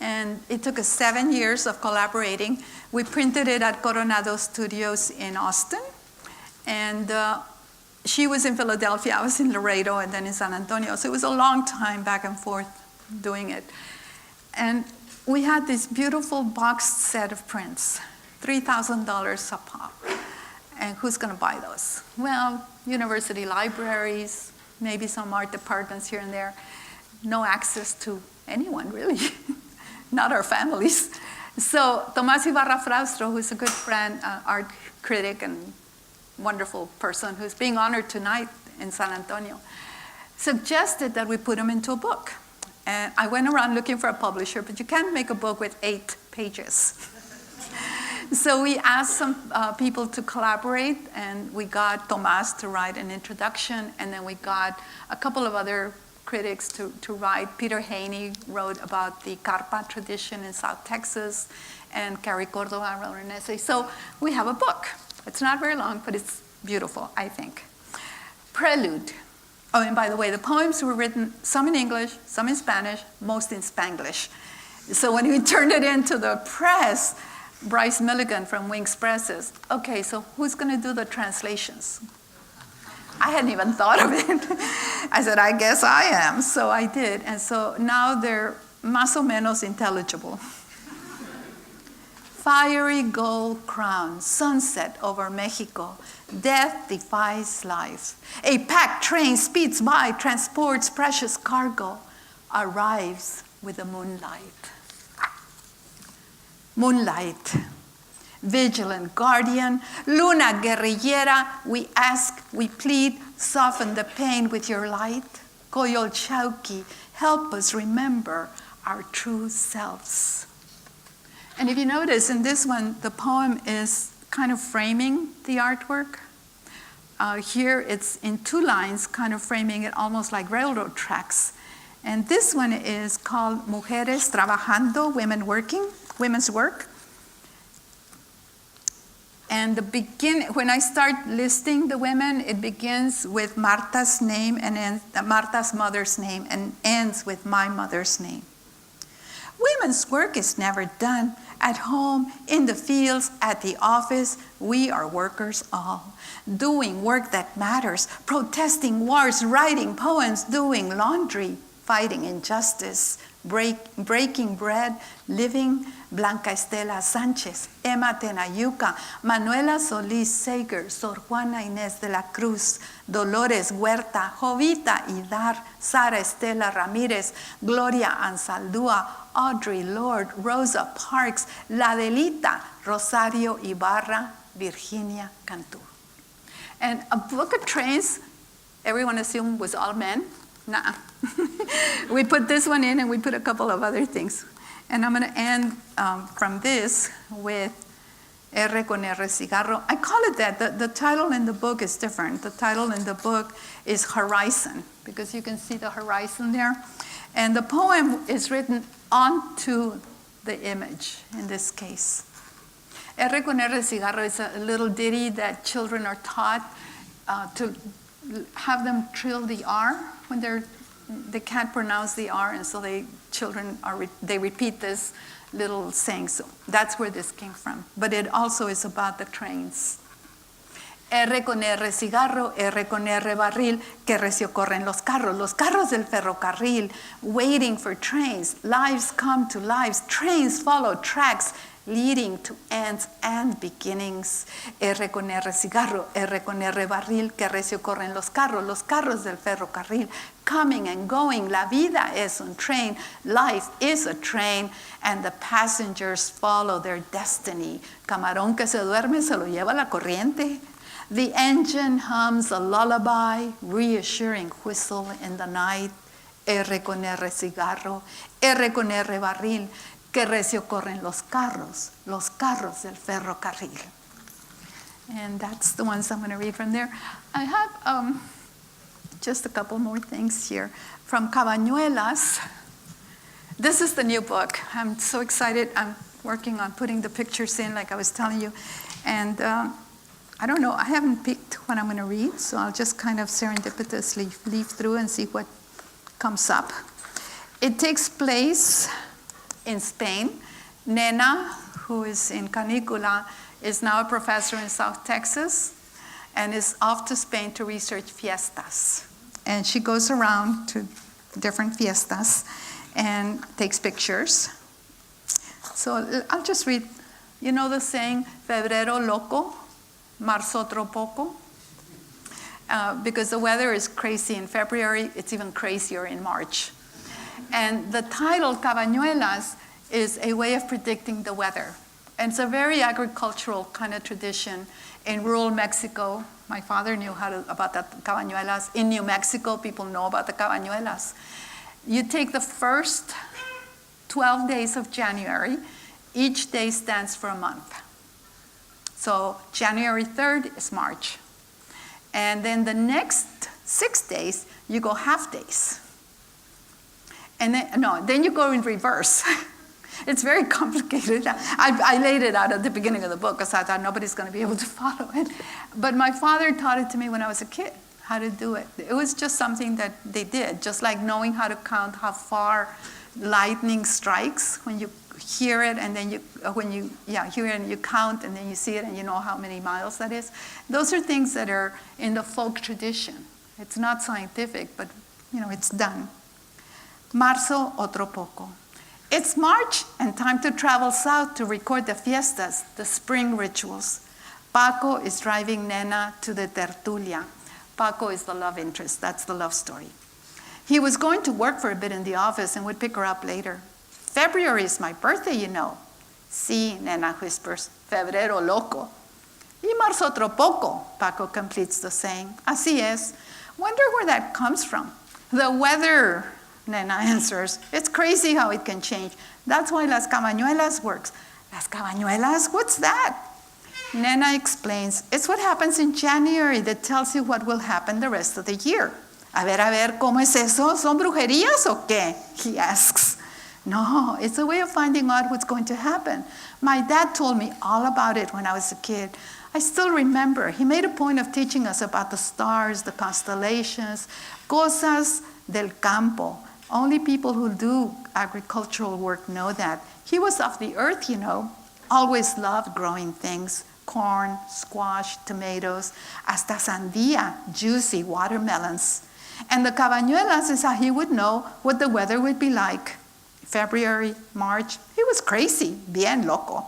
And it took us 7 years of collaborating. We printed it at Coronado Studios in Austin. And she was in Philadelphia, I was in Laredo, and then in San Antonio. So it was a long time back and forth doing it. And we had this beautiful boxed set of prints, $3,000 a pop. And who's going to buy those? Well, university libraries, maybe some art departments here and there. No access to anyone, really. Not our families. So Tomás Ibarra Fraustro, who's a good friend, art critic and wonderful person who's being honored tonight in San Antonio, suggested that we put him into a book. And I went around looking for a publisher, but you can't make a book with 8 pages. So we asked some people to collaborate, and we got Tomás to write an introduction, and then we got a couple of other critics to write. Peter Haney wrote about the Carpa tradition in South Texas, and Carrie Cordova wrote an essay. So we have a book. It's not very long, but it's beautiful, I think. Prelude. Oh, and by the way, the poems were written some in English, some in Spanish, most in Spanglish. So when we turned it into the press, Bryce Milligan from Wings Press says, okay, so who's going to do the translations? I hadn't even thought of it. I said, I guess I am. So I did. And so now they're más o menos intelligible. Fiery gold crown, sunset over Mexico. Death defies life. A packed train speeds by, transports precious cargo, arrives with the moonlight. Moonlight, vigilant guardian, luna guerrillera, we ask, we plead, soften the pain with your light. Coyol Chauqui, help us remember our true selves. And if you notice, in this one, the poem is kind of framing the artwork. Here, it's in 2 lines, kind of framing it almost like railroad tracks. And this one is called Mujeres Trabajando, Women Working. Women's work. And when I start listing the women, it begins with Marta's name and ends, Marta's mother's name and ends with my mother's name. Women's work is never done. At home, in the fields, at the office, we are workers all. Doing work that matters, protesting wars, writing poems, doing laundry, fighting injustice, breaking bread, living. Blanca Estela Sánchez, Emma Tenayuca, Manuela Solís Sager, Sor Juana Inés de la Cruz, Dolores Huerta, Jovita Idar, Sara Estela Ramírez, Gloria Ansaldúa, Audrey Lord, Rosa Parks, La Delita, Rosario Ibarra, Virginia Cantú. And a book of trains, everyone assumed was all men. Nah. We put this one in and we put a couple of other things. And I'm going to end from this with R con R cigarro. I call it that. The title in the book is different. The title in the book is Horizon, because you can see the horizon there. And the poem is written onto the image in this case. R con R cigarro is a little ditty that children are taught to have them trill the R when they can't pronounce the R, and so children repeat this little saying. So that's where this came from. But it also is about the trains. R con R cigarro, R con R barril, que recio corren los carros del ferrocarril, waiting for trains. Lives come to lives, trains follow tracks, leading to ends and beginnings. R con R cigarro, R con R barril, que recio corren los carros del ferrocarril, coming and going. La vida es un train, life is a train, and the passengers follow their destiny. Camarón que se duerme se lo lleva la corriente. The engine hums a lullaby, reassuring whistle in the night. R con R cigarro, R con R barril, que recio corren los carros del ferrocarril. And that's the ones I'm going to read from there. I have just a couple more things here. From Cabañuelas, this is the new book. I'm so excited. I'm working on putting the pictures in, like I was telling you. And I don't know, I haven't picked what I'm going to read, so I'll just kind of serendipitously leaf through and see what comes up. It takes place in Spain. Nena, who is in Canícula, is now a professor in South Texas and is off to Spain to research fiestas. And she goes around to different fiestas and takes pictures. So I'll just read, you know the saying, febrero loco, marzo otro poco? Because the weather is crazy in February, it's even crazier in March. And the title, Cabañuelas, is a way of predicting the weather. And it's a very agricultural kind of tradition. In rural Mexico, my father knew about the cabañuelas. In New Mexico, people know about the cabañuelas. You take the first 12 days of January, each day stands for a month. So January 3rd is March. And then the next 6 days, you go half days. And then you go in reverse. It's very complicated. I laid it out at the beginning of the book because I thought nobody's going to be able to follow it. But my father taught it to me when I was a kid, how to do it. It was just something that they did, just like knowing how to count how far lightning strikes when you hear it, and then hear it and you count, and then you see it and you know how many miles that is. Those are things that are in the folk tradition. It's not scientific, but it's done. Marzo, otro poco. It's March and time to travel south to record the fiestas, the spring rituals. Paco is driving Nena to the tertulia. Paco is the love interest. That's the love story. He was going to work for a bit in the office and would pick her up later. February is my birthday, you know. Sí, Nena whispers. Febrero loco. Y marzo otro poco, Paco completes the saying. Así es. Wonder where that comes from. The weather, Nena answers. It's crazy how it can change. That's why las cabañuelas works. Las cabañuelas? What's that? Nena explains. It's what happens in January that tells you what will happen the rest of the year. A ver, ¿cómo es eso? ¿Son brujerías o qué? He asks. No, it's a way of finding out what's going to happen. My dad told me all about it when I was a kid. I still remember. He made a point of teaching us about the stars, the constellations, cosas del campo. Only people who do agricultural work know that. He was of the earth, always loved growing things. Corn, squash, tomatoes, hasta sandía, juicy watermelons. And the cabañuelas is how he would know what the weather would be like. February, March, he was crazy, bien loco.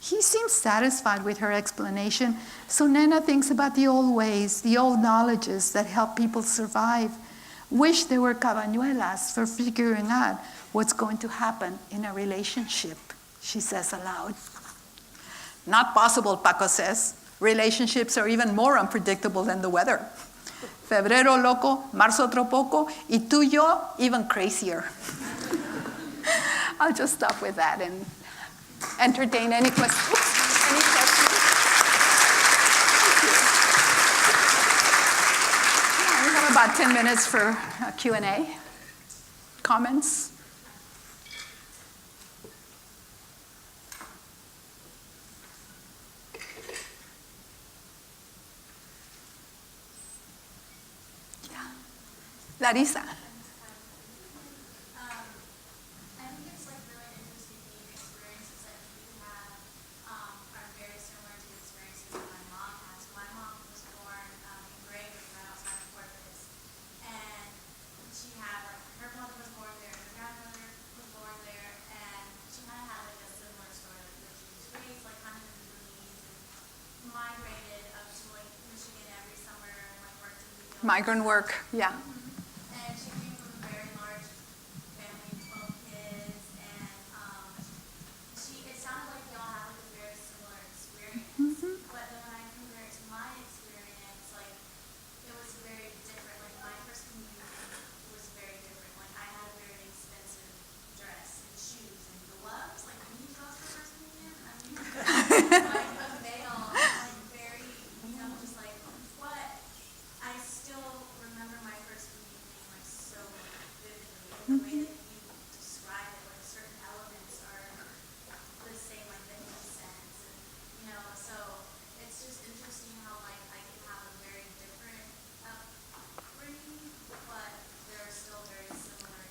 He seems satisfied with her explanation, so Nena thinks about the old ways, the old knowledges that help people survive. Wish there were cabañuelas for figuring out what's going to happen in a relationship, she says aloud. Not possible, Paco says. Relationships are even more unpredictable than the weather. Febrero loco, marzo otro poco, y tú y yo even crazier. I'll just stop with that and entertain any questions. Any questions? We have about 10 minutes for Q&A. Comments? Larissa. I think it's really interesting the experiences that you have are very similar to the experiences that my mom has. My mom was born in Grayburg, right outside of Corpus, and she had her mother was born there, her grandmother was born there, and she kind of had a similar story, that she was raised kind of in the Belize and migrated up to Michigan every summer and worked in the fields. Migrant work, yeah.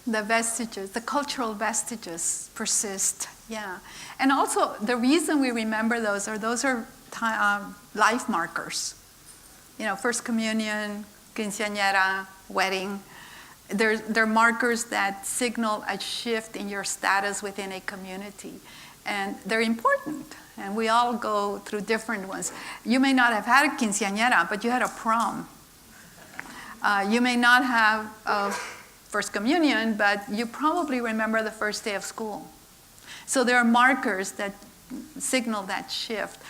The vestiges, the cultural vestiges persist, yeah. And also, the reason we remember those are life markers. First communion, quinceañera, wedding. They're markers that signal a shift in your status within a community. And they're important. And we all go through different ones. You may not have had a quinceañera, but you had a prom. You may not have First communion, but you probably remember the first day of school. So there are markers that signal that shift.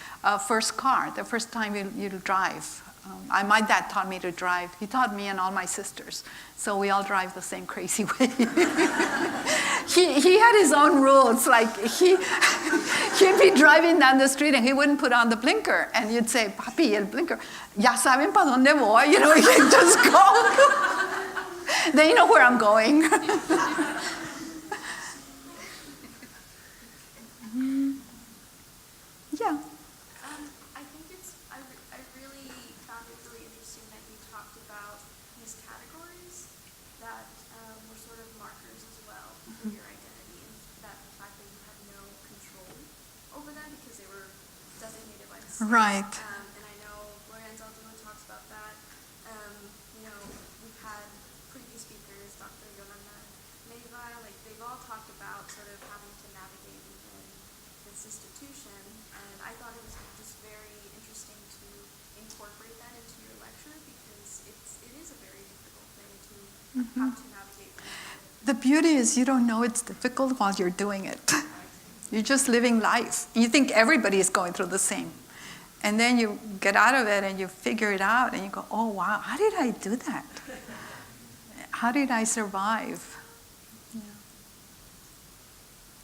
First car, the first time you drive. My dad taught me to drive. He taught me and all my sisters. So we all drive the same crazy way. He had his own rules. Like he'd be driving down the street and he wouldn't put on the blinker. And you'd say, "Papi, el blinker. Ya saben pa dónde voy." You know, you can just go. They know where I'm going. Yeah. I think I really found it really interesting that you talked about these categories that were sort of markers as well for your identity, and that the fact that you had no control over them because they were designated by the state. Right. And I know Gloria Anzaldúa talks about that. We've had previous speakers, Dr. Yolanda Neva, like they've all talked about sort of having to navigate within this institution. And I thought it was just very interesting to incorporate that into your lecture because it is a very difficult thing to have to navigate. The beauty is you don't know it's difficult while you're doing it. You're just living life. You think everybody is going through the same. And then you get out of it and you figure it out and you go, "Oh, wow, how did I do that? How did I survive?" Yeah.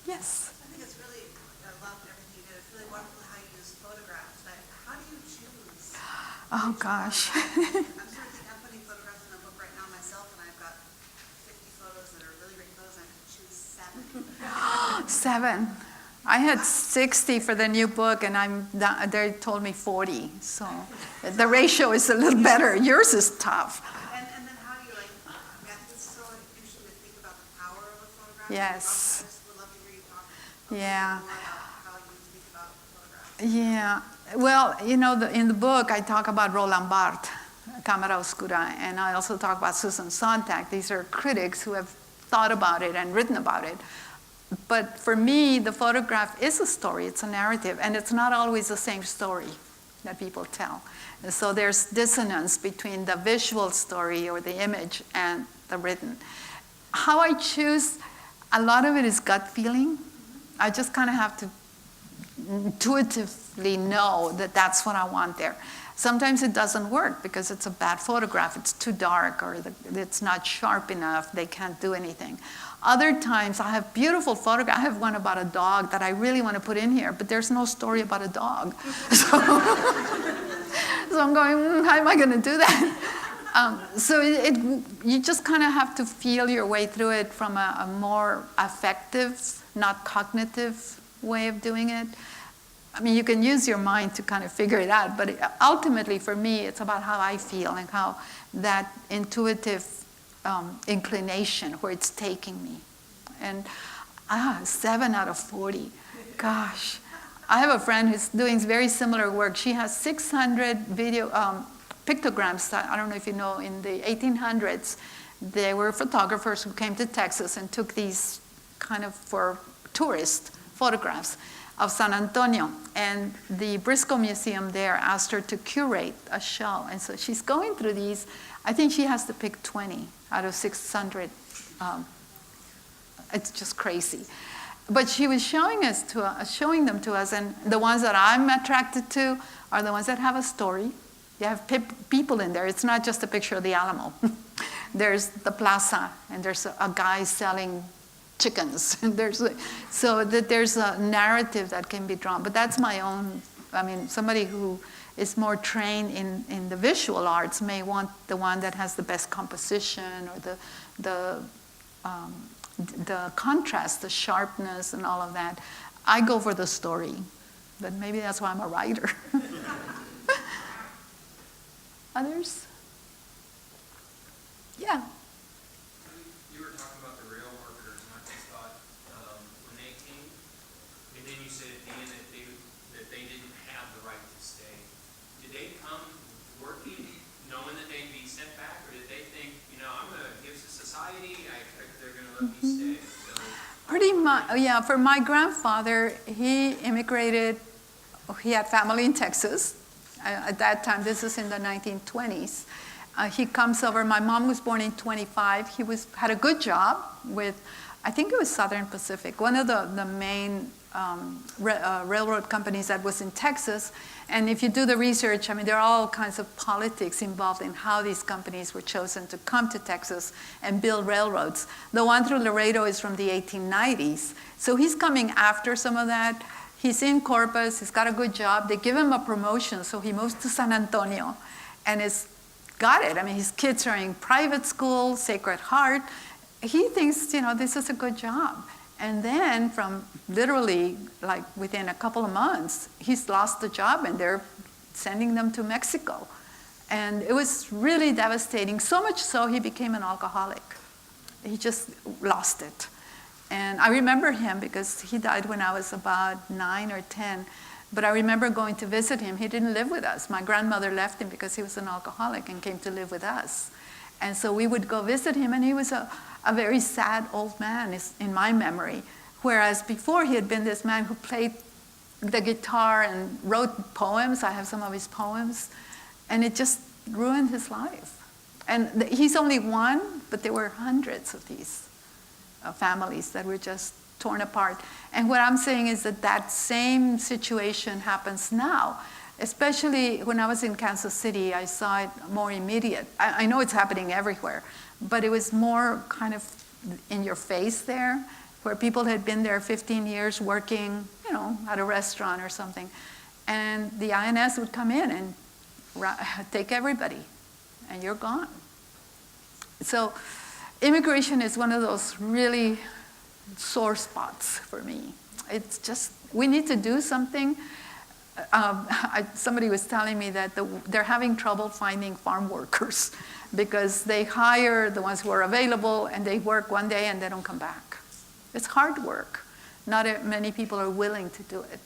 Yes? I think it's really, I love everything you did. It's really wonderful how you use photographs. How do you choose? Oh, gosh. I'm sort of thinking, I'm putting photographs in a book right now myself, and I've got 50 photos that are really great photos, and I can choose 7. 7. I had 60 for the new book, and they told me 40. So the ratio is a little better. Yours is tough. And then how do you, I think it's so interesting to think about the power of a photograph. Yes. I just would love to hear you talk Yeah. more about how you think about photographs. Yeah. Well, in the book, I talk about Roland Barthes, Cámara Oscura, and I also talk about Susan Sontag. These are critics who have thought about it and written about it. But for me, the photograph is a story. It's a narrative, and it's not always the same story that people tell. And so there's dissonance between the visual story or the image and the written. How I choose, a lot of it is gut feeling. I just kind of have to intuitively know that that's what I want there. Sometimes it doesn't work because it's a bad photograph. It's too dark or it's not sharp enough. They can't do anything. Other times I have beautiful photographs. I have one about a dog that I really want to put in here, but there's no story about a dog. So I'm going, how am I going to do that? So you just kind of have to feel your way through it from a more affective, not cognitive way of doing it. I mean, you can use your mind to kind of figure it out, but ultimately for me, it's about how I feel and how that intuitive inclination, where it's taking me. And 7 out of 40. Gosh. I have a friend who's doing very similar work. She has 600 video pictograms. I don't know if you know, in the 1800s, there were photographers who came to Texas and took these kind of for tourist photographs of San Antonio. And the Briscoe Museum there asked her to curate a show. And so she's going through these. I think she has to pick 20 out of 600. It's just crazy. But she was showing them to us, and the ones that I'm attracted to are the ones that have a story. You have people in there. It's not just a picture of the Alamo. There's the plaza, and there's a guy selling chickens. And so that there's a narrative that can be drawn. But that's my own. I mean, somebody who is more trained in the visual arts may want the one that has the best composition or the contrast, the sharpness, and all of that. I go for the story, but maybe that's why I'm a writer. Others? Yeah. You were talking about the rail workers, and I just thought when they came, and then you said at the end that they didn't have the right to stay. Did they come working knowing that they'd be sent back, or did they think, I'm going to give to society, they're going to let me stay? So, Pretty much, yeah. For my grandfather, he immigrated. He had family in Texas. At that time, this is in the 1920s. He comes over. My mom was born in 25. He had a good job with I think it was Southern Pacific, one of the main railroad companies that was in Texas. And if you do the research, I mean, there are all kinds of politics involved in how these companies were chosen to come to Texas and build railroads. The one through Laredo is from the 1890s. So he's coming after some of that. He's in Corpus, he's got a good job. They give him a promotion, so he moves to San Antonio and has got it. I mean, his kids are in private school, Sacred Heart. He thinks, this is a good job. And then from literally like within a couple of months, he's lost the job and they're sending them to Mexico. And it was really devastating, so much so he became an alcoholic. He just lost it. And I remember him because he died when I was about 9 or 10. But I remember going to visit him. He didn't live with us. My grandmother left him because he was an alcoholic and came to live with us. And so we would go visit him, and he was a very sad old man in my memory. Whereas before he had been this man who played the guitar and wrote poems. I have some of his poems. And it just ruined his life. And he's only one, but there were hundreds of these families that were just torn apart. And what I'm saying is that same situation happens now. Especially when I was in Kansas City, I saw it more immediate. I know it's happening everywhere, but it was more kind of in your face there, where people had been there 15 years working, at a restaurant or something. And the INS would come in and take everybody, and you're gone. So immigration is one of those really sore spots for me. It's just, we need to do something. Somebody was telling me that they're having trouble finding farm workers because they hire the ones who are available and they work one day and they don't come back. It's hard work. Not many people are willing to do it.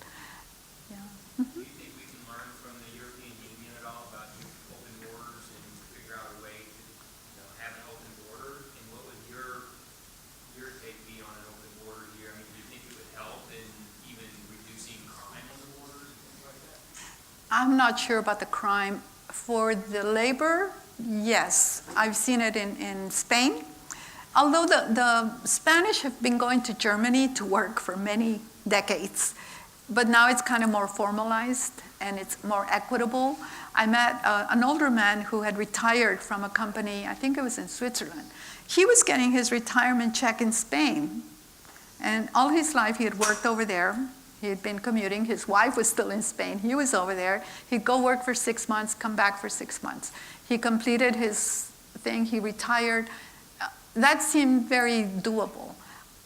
Yeah. Do you think we can learn from the European Union at all about open borders and figure out a way to have an open border? And what would your take be on an open border here? I mean, do you think it would help in even reducing crime on the borders and things like that? I'm not sure about the crime. For the labor, yes. I've seen it in Spain. Although the Spanish have been going to Germany to work for many decades, but now it's kind of more formalized and it's more equitable. I met an older man who had retired from a company, I think it was in Switzerland. He was getting his retirement check in Spain. And all his life he had worked over there. He had been commuting. His wife was still in Spain. He was over there. He'd go work for 6 months, come back for 6 months. He completed his thing. He retired. That seemed very doable.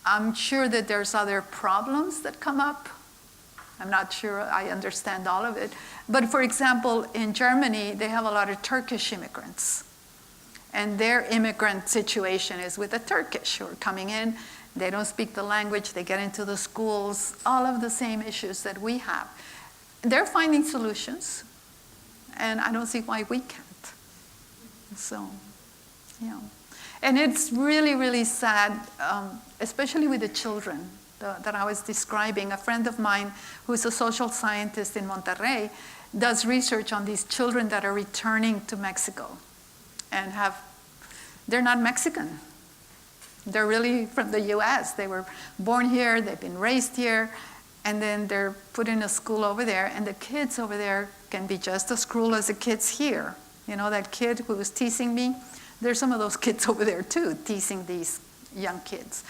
I'm sure that there's other problems that come up. I'm not sure I understand all of it. But for example, in Germany, they have a lot of Turkish immigrants. And their immigrant situation is with the Turkish who are coming in. They don't speak the language. They get into the schools. All of the same issues that we have. They're finding solutions. And I don't see why we can't. So, yeah. And it's really, really sad, especially with the children that I was describing. A friend of mine who's a social scientist in Monterrey does research on these children that are returning to Mexico and they're not Mexican. They're really from the U.S. They were born here, they've been raised here, and then they're put in a school over there, and the kids over there can be just as cruel as the kids here. You know, that kid who was teasing me, there's some of those kids over there too, teasing these young kids.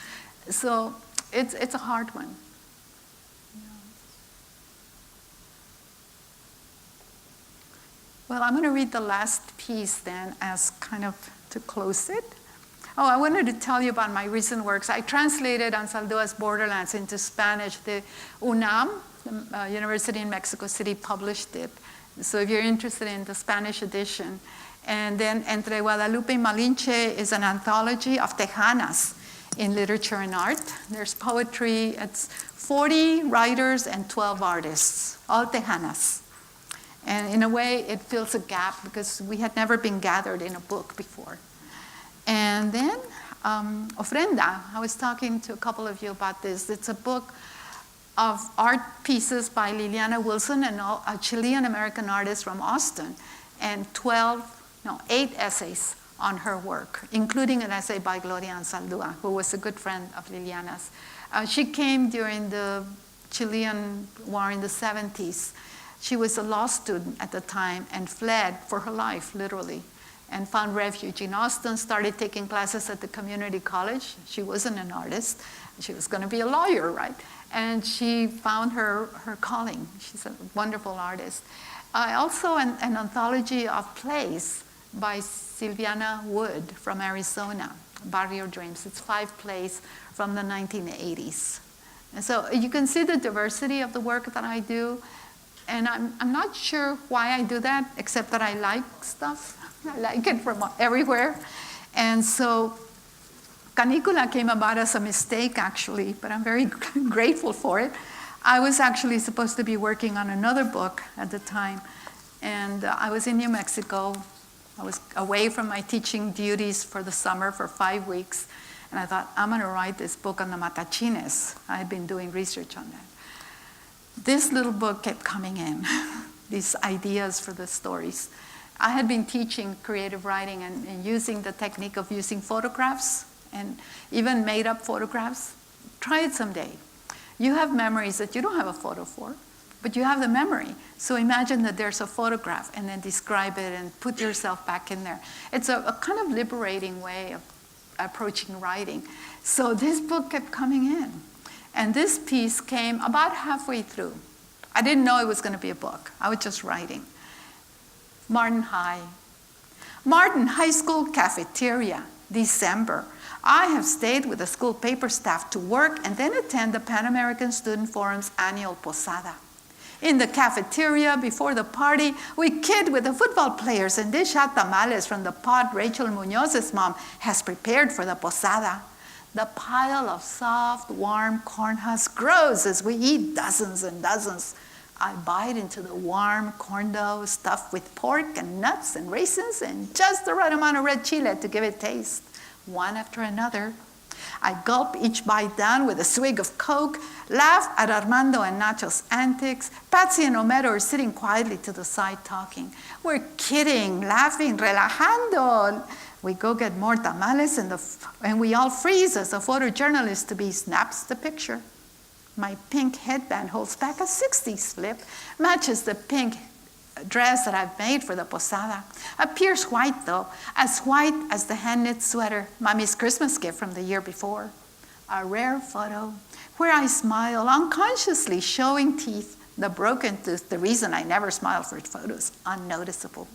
So it's a hard one. Well, I'm going to read the last piece then as kind of to close it. Oh, I wanted to tell you about my recent works. I translated Anzaldua's Borderlands into Spanish. The UNAM, the University in Mexico City, published it. So if you're interested in the Spanish edition. And then Entre Guadalupe y Malinche is an anthology of Tejanas in literature and art. There's poetry. It's 40 writers and 12 artists, all Tejanas. And in a way, it fills a gap because we had never been gathered in a book before. And then Ofrenda, I was talking to a couple of you about this. It's a book of art pieces by Liliana Wilson, a Chilean-American artist from Austin, and 8 essays on her work, including an essay by Gloria Ansaldúa, who was a good friend of Liliana's. She came during the Chilean War in the 70s. She was a law student at the time and fled for her life, literally, and found refuge in Austin, started taking classes at the community college. She wasn't an artist. She was going to be a lawyer, right? And she found her calling. She's a wonderful artist. Also an anthology of plays by Silviana Wood from Arizona, Barrio Dreams. It's 5 plays from the 1980s. And so you can see the diversity of the work that I do. And I'm not sure why I do that, except that I like stuff. I like it from everywhere. And so Canícula came about as a mistake, actually, but I'm very grateful for it. I was actually supposed to be working on another book at the time, and I was in New Mexico. I was away from my teaching duties for the summer for 5 weeks, and I thought, I'm going to write this book on the matachines. I had been doing research on that. This little book kept coming in, these ideas for the stories. I had been teaching creative writing and using the technique of using photographs and even made up photographs. Try it someday. You have memories that you don't have a photo for, but you have the memory. So imagine that there's a photograph and then describe it and put yourself back in there. It's a kind of liberating way of approaching writing. So this book kept coming in. And this piece came about halfway through. I didn't know it was going to be a book. I was just writing. Martin High. Martin High School cafeteria, December. I have stayed with the school paper staff to work and then attend the Pan American Student Forum's annual posada. In the cafeteria before the party, we kid with the football players and dish out tamales from the pot Rachel Muñoz's mom has prepared for the posada. The pile of soft, warm corn husks grows as we eat dozens and dozens. I bite into the warm corn dough stuffed with pork and nuts and raisins and just the right amount of red chile to give it taste. One after another, I gulp each bite down with a swig of Coke, laugh at Armando and Nacho's antics. Patsy and Homero are sitting quietly to the side talking. We're kidding, laughing, relajando. We go get more tamales and we all freeze as the photojournalist to be snaps the picture. My pink headband holds back a 60s slip, matches the pink dress that I've made for the posada. Appears white though, as white as the hand-knit sweater, Mommy's Christmas gift from the year before. A rare photo where I smile, unconsciously showing teeth, the broken tooth, the reason I never smile for photos, unnoticeable.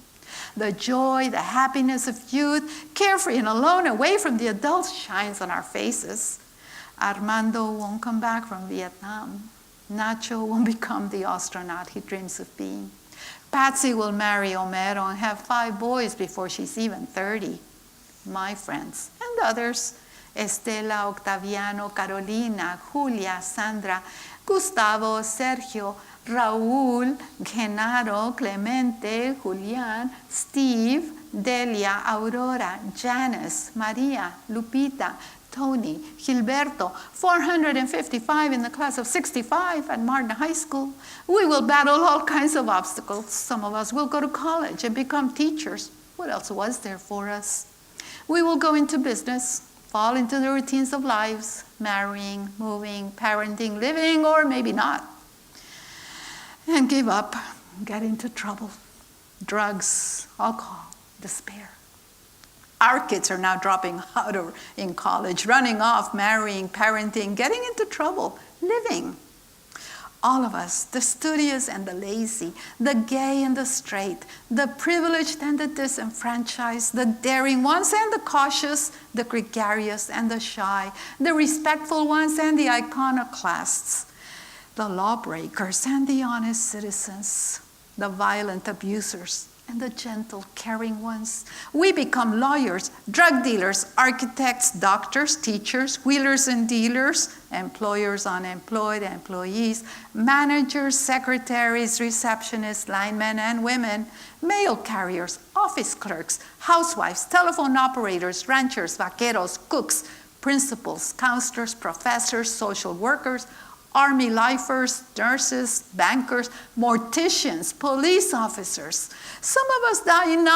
The joy, the happiness of youth, carefree and alone away from the adults shines on our faces. Armando won't come back from Vietnam. Nacho won't become the astronaut he dreams of being. Patsy will marry Homero and have 5 boys before she's even 30. My friends and others, Estela, Octaviano, Carolina, Julia, Sandra, Gustavo, Sergio, Raúl, Genaro, Clemente, Julián, Steve, Delia, Aurora, Janice, Maria, Lupita, Tony, Gilberto, 455 in the class of 65 at Martin High School. We will battle all kinds of obstacles. Some of us will go to college and become teachers. What else was there for us? We will go into business, fall into the routines of lives, marrying, moving, parenting, living, or maybe not. And give up, get into trouble. Drugs, alcohol, despair. Our kids are now dropping out in college, running off, marrying, parenting, getting into trouble, living. All of us, the studious and the lazy, the gay and the straight, the privileged and the disenfranchised, the daring ones and the cautious, the gregarious and the shy, the respectful ones and the iconoclasts, the lawbreakers and the honest citizens, the violent abusers and the gentle, caring ones. We become lawyers, drug dealers, architects, doctors, teachers, wheelers and dealers, employers, unemployed, employees, managers, secretaries, receptionists, linemen and women, mail carriers, office clerks, housewives, telephone operators, ranchers, vaqueros, cooks, principals, counselors, professors, social workers, Army lifers, nurses, bankers, morticians, police officers. Some of us die in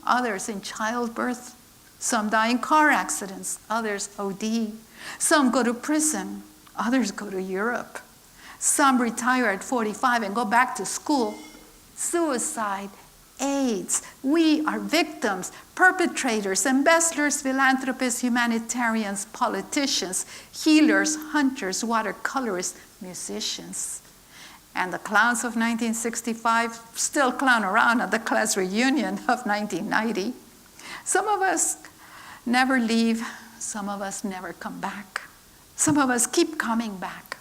others in childbirth, Some die in car accidents, others OD. Some go to prison, others go to Europe. Some retire at 45 and go back to school. Suicide, AIDS. We are victims, perpetrators, ambassadors, philanthropists, humanitarians, politicians, healers, hunters, watercolorists, musicians. And the clowns of 1965 still clown around at the class reunion of 1990. Some of us never leave, some of us never come back. Some of us keep coming back.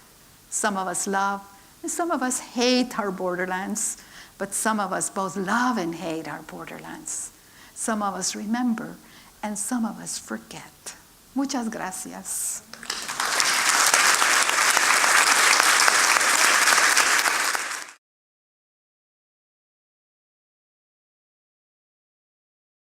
Some of us love, and some of us hate our borderlands. But some of us both love and hate our borderlands. Some of us remember, and some of us forget. Muchas gracias.